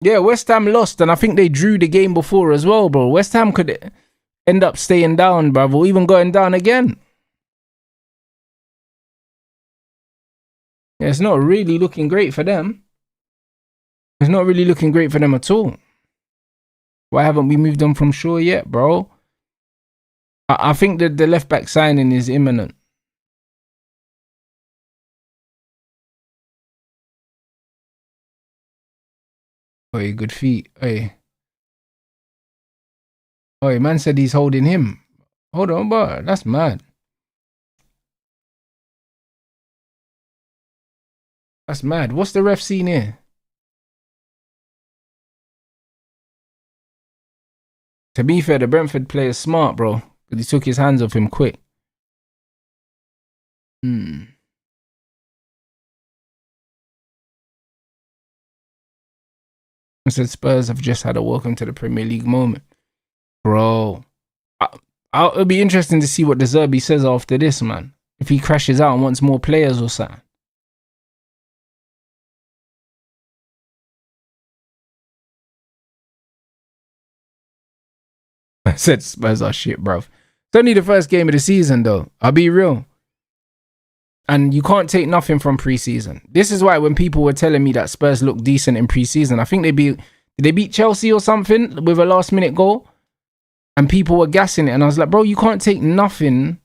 Yeah, West Ham lost, and I think they drew the game before as well, bro. West Ham could end up staying down, bruv, or even going down again. Yeah, it's not really looking great for them. It's not really looking great for them at all. Why haven't we moved on from Shaw yet, bro? I think that the left back signing is imminent. Oi, good feet. Oi, man said he's holding him. Hold on, bro. That's mad. That's mad. What's the ref seen here? To be fair, the Brentford player is smart, bro. Because he took his hands off him quick. I said Spurs have just had a welcome to the Premier League moment. Bro. It'll be interesting to see what De Zerbi says after this, man. If he crashes out and wants more players or something. I said Spurs are shit, bro. It's only the first game of the season, though. I'll be real. And you can't take nothing from pre-season. This is why when people were telling me that Spurs look decent in pre-season, I think did they beat Chelsea or something with a last-minute goal? And people were gassing it. And I was like, bro, you can't take nothing.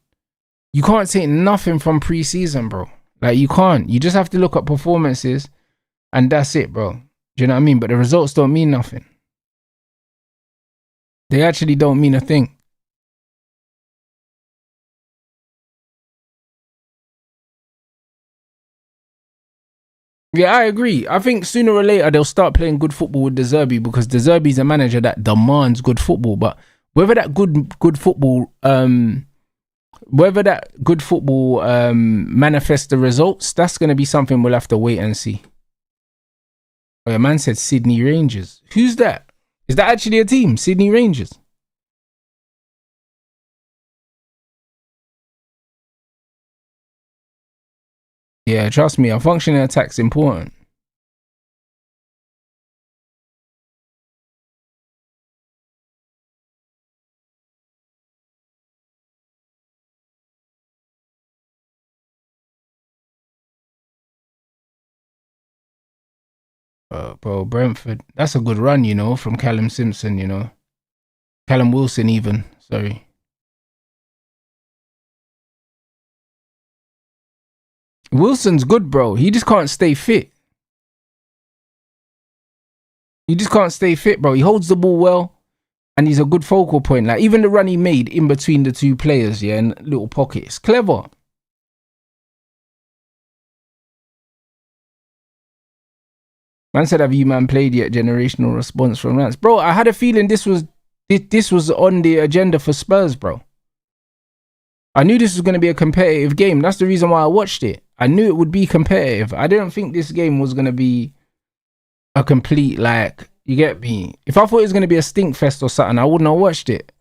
You can't take nothing from pre-season, bro. Like, you can't. You just have to look at performances and that's it, bro. Do you know what I mean? But the results don't mean nothing. They actually don't mean a thing. Yeah, I agree. I think sooner or later they'll start playing good football with De Zerbi because De Zerbi's a manager that demands good football. But whether that good football manifests the results, that's going to be something we'll have to wait and see. Oh, yeah, man said Sydney Rangers. Who's that? Is that actually a team? Sydney Rangers? Yeah, trust me, a functioning attack's important. Bro, Brentford. That's a good run, you know, from Callum Simpson, you know. Callum Wilson even, sorry. Wilson's good, bro. He just can't stay fit. He just can't stay fit, bro. He holds the ball well and he's a good focal point. Like, even the run he made in between the two players, yeah, in little pockets. Clever. Man said, have you man played yet? Generational response from Rance. Bro, I had a feeling this was on the agenda for Spurs, bro. I knew this was going to be a competitive game. That's the reason why I watched it. I knew it would be competitive. I didn't think this game was going to be a complete, like, you get me? If I thought it was going to be a stink fest or something, I wouldn't have watched it.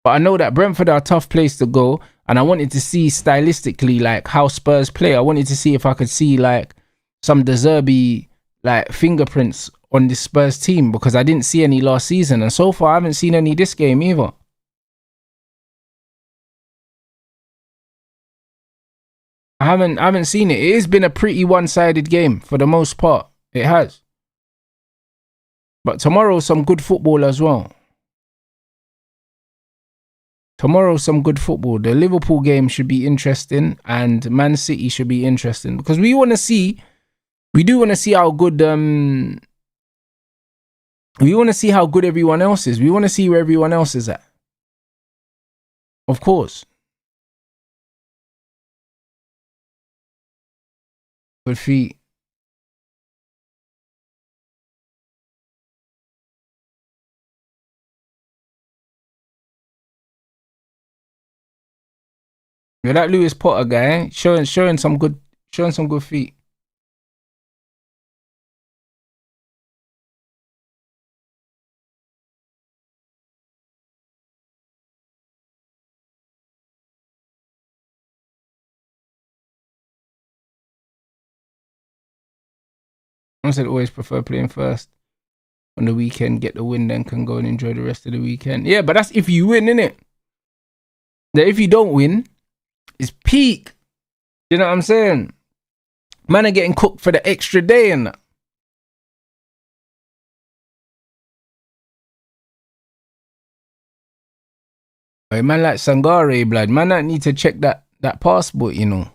But I know that Brentford are a tough place to go. And I wanted to see stylistically, like, how Spurs play. I wanted to see if I could see, like, some De Zerbi, like, fingerprints on this Spurs team. Because I didn't see any last season. And so far, I haven't seen any this game either. I haven't seen it. It has been a pretty one-sided game for the most part. It has. But tomorrow, some good football as well. Tomorrow, some good football. The Liverpool game should be interesting, and Man City should be interesting because we do want to see how good we want to see how good everyone else is. We want to see where everyone else is at. Of course. Good feet. Yeah, that Lewis Potter guy showing some good feet. I said always prefer playing first on the weekend, get the win, then can go and enjoy the rest of the weekend. Yeah, but that's if you win, innit? That if you don't win, it's peak. You know what I'm saying? Man are getting cooked for the extra day and that. Hey, man like Sangare, blood. Man don't need to check that passport, you know.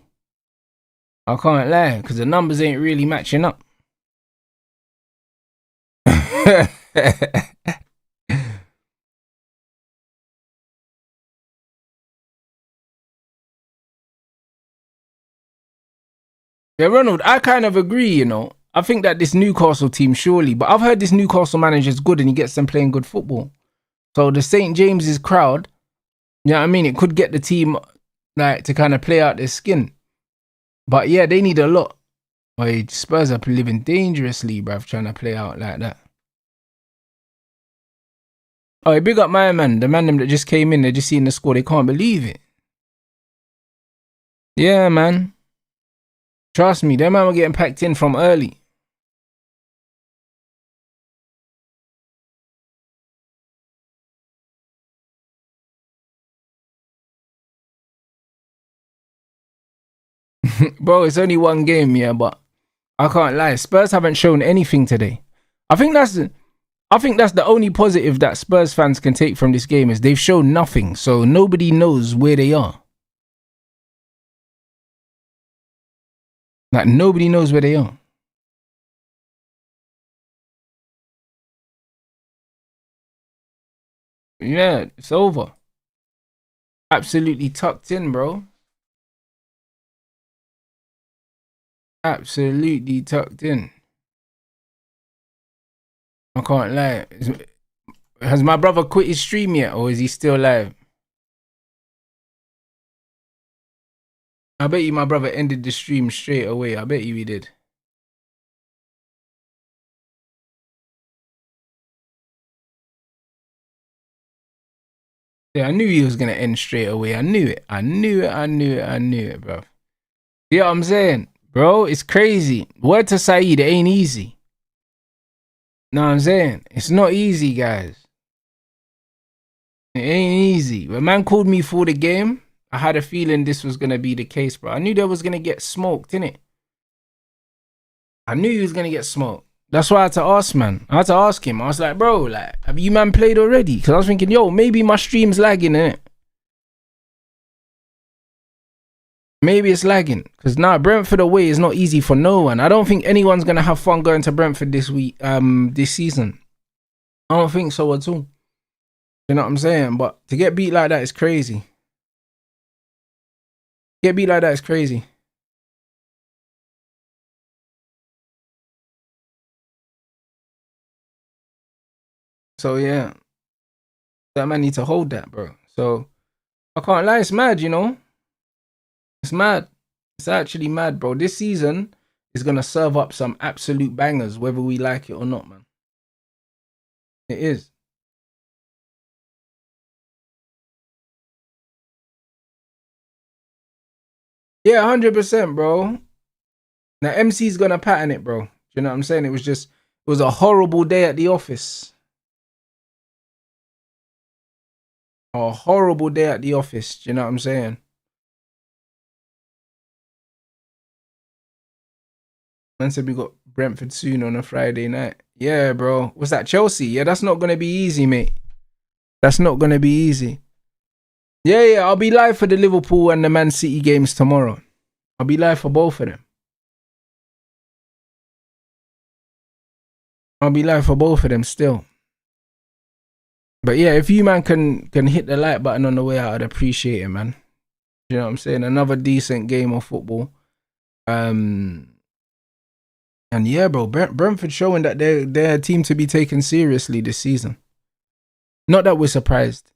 I can't lie, because the numbers ain't really matching up. Yeah, Ronald, I kind of agree, you know. I think that this Newcastle team, surely, but I've heard this Newcastle manager's good and he gets them playing good football. So the St. James's crowd, you know what I mean? It could get the team like to kind of play out their skin. But yeah, they need a lot. Boy, Spurs are living dangerously, bruv, trying to play out like that. Oh, big up my man, the man them that just came in, they just seen the score, they can't believe it. Yeah, man. Trust me, them man were getting packed in from early. Bro, it's only one game, yeah, but I can't lie. Spurs haven't shown anything today. I think that's the only positive that Spurs fans can take from this game is they've shown nothing, so nobody knows where they are. Like, nobody knows where they are. Yeah, it's over. Absolutely tucked in, bro. Absolutely tucked in. I can't lie. Has my brother quit his stream yet, or is he still live? I bet you my brother ended the stream straight away. I bet you he did. Yeah, I knew he was gonna end straight away. I knew it. I knew it, bro. You know what I'm saying? Bro, it's crazy. Word to Saeed, it ain't easy. Know what I'm saying? It's not easy, guys. It ain't easy. When man called me for the game, I had a feeling this was gonna be the case, bro. I knew they was gonna get smoked, innit? I knew he was gonna get smoked. That's why I had to ask, man. I had to ask him. I was like, bro, like, have you man played already? Because I was thinking, yo, maybe my stream's lagging, innit? Maybe it's lagging. Because now Brentford away is not easy for no one. I don't think anyone's gonna have fun going to Brentford this week, this season. I don't think so at all. You know what I'm saying? But to get beat like that is crazy. Get beat like that is crazy. So yeah, that man need to hold that, bro. So I can't lie, it's mad, you know. It's mad. It's actually mad, bro. This season is gonna serve up some absolute bangers, whether we like it or not, man. It is. Yeah, 100%, bro. Now MC's gonna pattern it, bro. You know what I'm saying? It was a horrible day at the office. A horrible day at the office. Do you know what I'm saying? Man said we got Brentford soon on a Friday night. Yeah, bro. What's that? Chelsea? Yeah, that's not gonna be easy, mate. That's not gonna be easy. Yeah, I'll be live for the Liverpool and the Man City games tomorrow. I'll be live for both of them. I'll be live for both of them still. But yeah, if you man can hit the like button on the way out, I'd appreciate it, man. You know what I'm saying? Another decent game of football. And yeah, bro, Brentford showing that they're a team to be taken seriously this season. Not that we're surprised.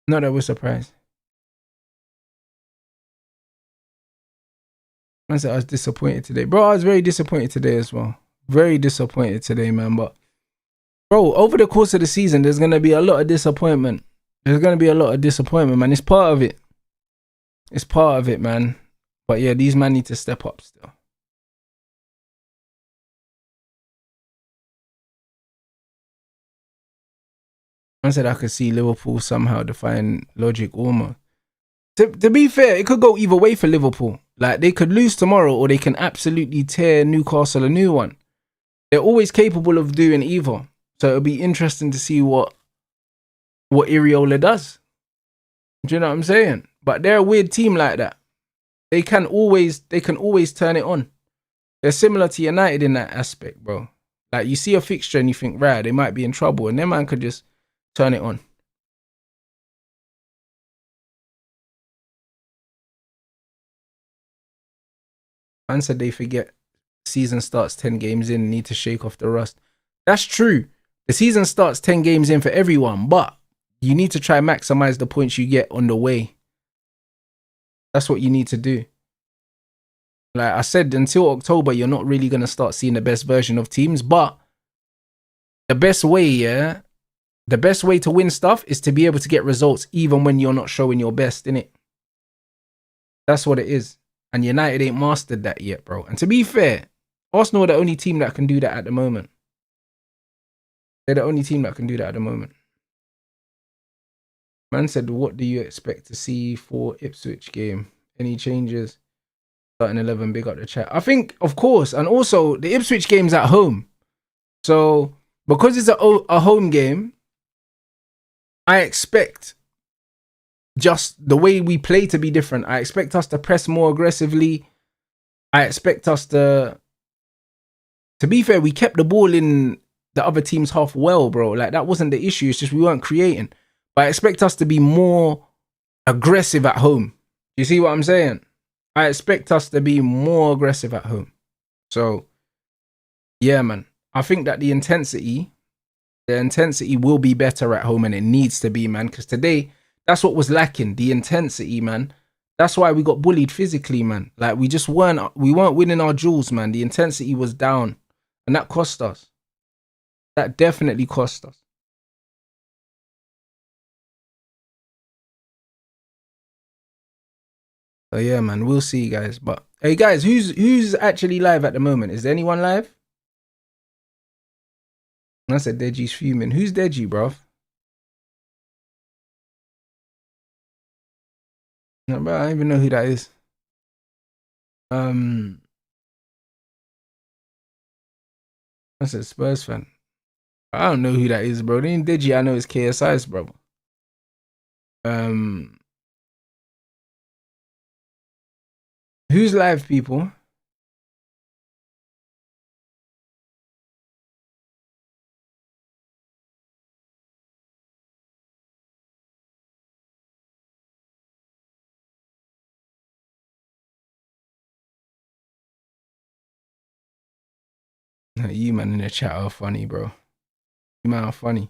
Not that we're surprised. Man said I was disappointed today. Bro, I was very disappointed today as well. Very disappointed today, man. But bro, over the course of the season, there's gonna be a lot of disappointment. There's gonna be a lot of disappointment, man. It's part of it. It's part of it, man. But yeah, these men need to step up still. I said I could see Liverpool somehow defying logic almost. To be fair, it could go either way for Liverpool. Like, they could lose tomorrow or they can absolutely tear Newcastle a new one. They're always capable of doing either. So it'll be interesting to see what Iriola does. Do you know what I'm saying? But they're a weird team like that. They can always turn it on. They're similar to United in that aspect, bro. Like, you see a fixture and you think, right, they might be in trouble, and their man could just turn it on. Man said they forget season starts 10 games in, need to shake off the rust. That's true. The season starts 10 games in for everyone, but you need to try and maximize the points you get on the way. That's what you need to do. Like I said, until October, you're not really going to start seeing the best version of teams, but the best way to win stuff is to be able to get results even when you're not showing your best, innit? That's what it is. And United ain't mastered that yet, bro. And to be fair, Arsenal are the only team that can do that at the moment. They're the only team that can do that at the moment. Man said, what do you expect to see for Ipswich game? Any changes? Starting 11, big up the chat. I think, of course, and also the Ipswich game's at home. So, because it's a home game, I expect just the way we play to be different. I expect us to press more aggressively. I expect us to be fair, we kept the ball in the other team's half well, bro. Like, that wasn't the issue. It's just we weren't creating. But I expect us to be more aggressive at home. You see what I'm saying? I expect us to be more aggressive at home. So, yeah, man. I think that the intensity will be better at home, and it needs to be, man. Because today, that's what was lacking. The intensity, man. That's why we got bullied physically, man. Like, we weren't winning our duels, man. The intensity was down. And that cost us. That definitely cost us. So yeah, man, we'll see, guys. But hey, guys, who's actually live at the moment? Is there anyone live? I said Deji's fuming. Who's Deji, bro? No, bro, I don't even know who that is. I said Spurs fan. I don't know who that is, bro. The ain't Deji I know is KSI's, bro. Who's live, people? You man in the chat are funny, bro. You man are funny.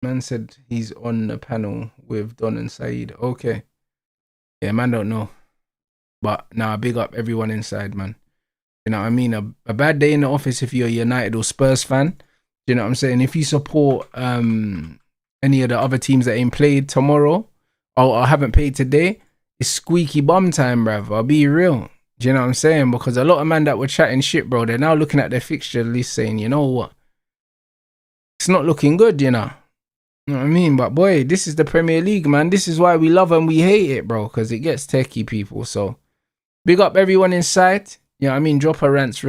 Man said he's on the panel with Don and Saeed. Okay. Yeah, man don't know. But nah, big up everyone inside, man. You know what I mean? A bad day in the office if you're a United or Spurs fan. You know what I'm saying? If you support any of the other teams that ain't played tomorrow or haven't played today, it's squeaky bum time, bruv. I'll be real. Do you know what I'm saying? Because a lot of men that were chatting shit, bro, they're now looking at their fixture list saying, you know what? It's not looking good, you know? You know what I mean? But boy, this is the Premier League, man. This is why we love and we hate it, bro. Because it gets techie, people. So big up everyone inside. You know what I mean? Drop a rants rate.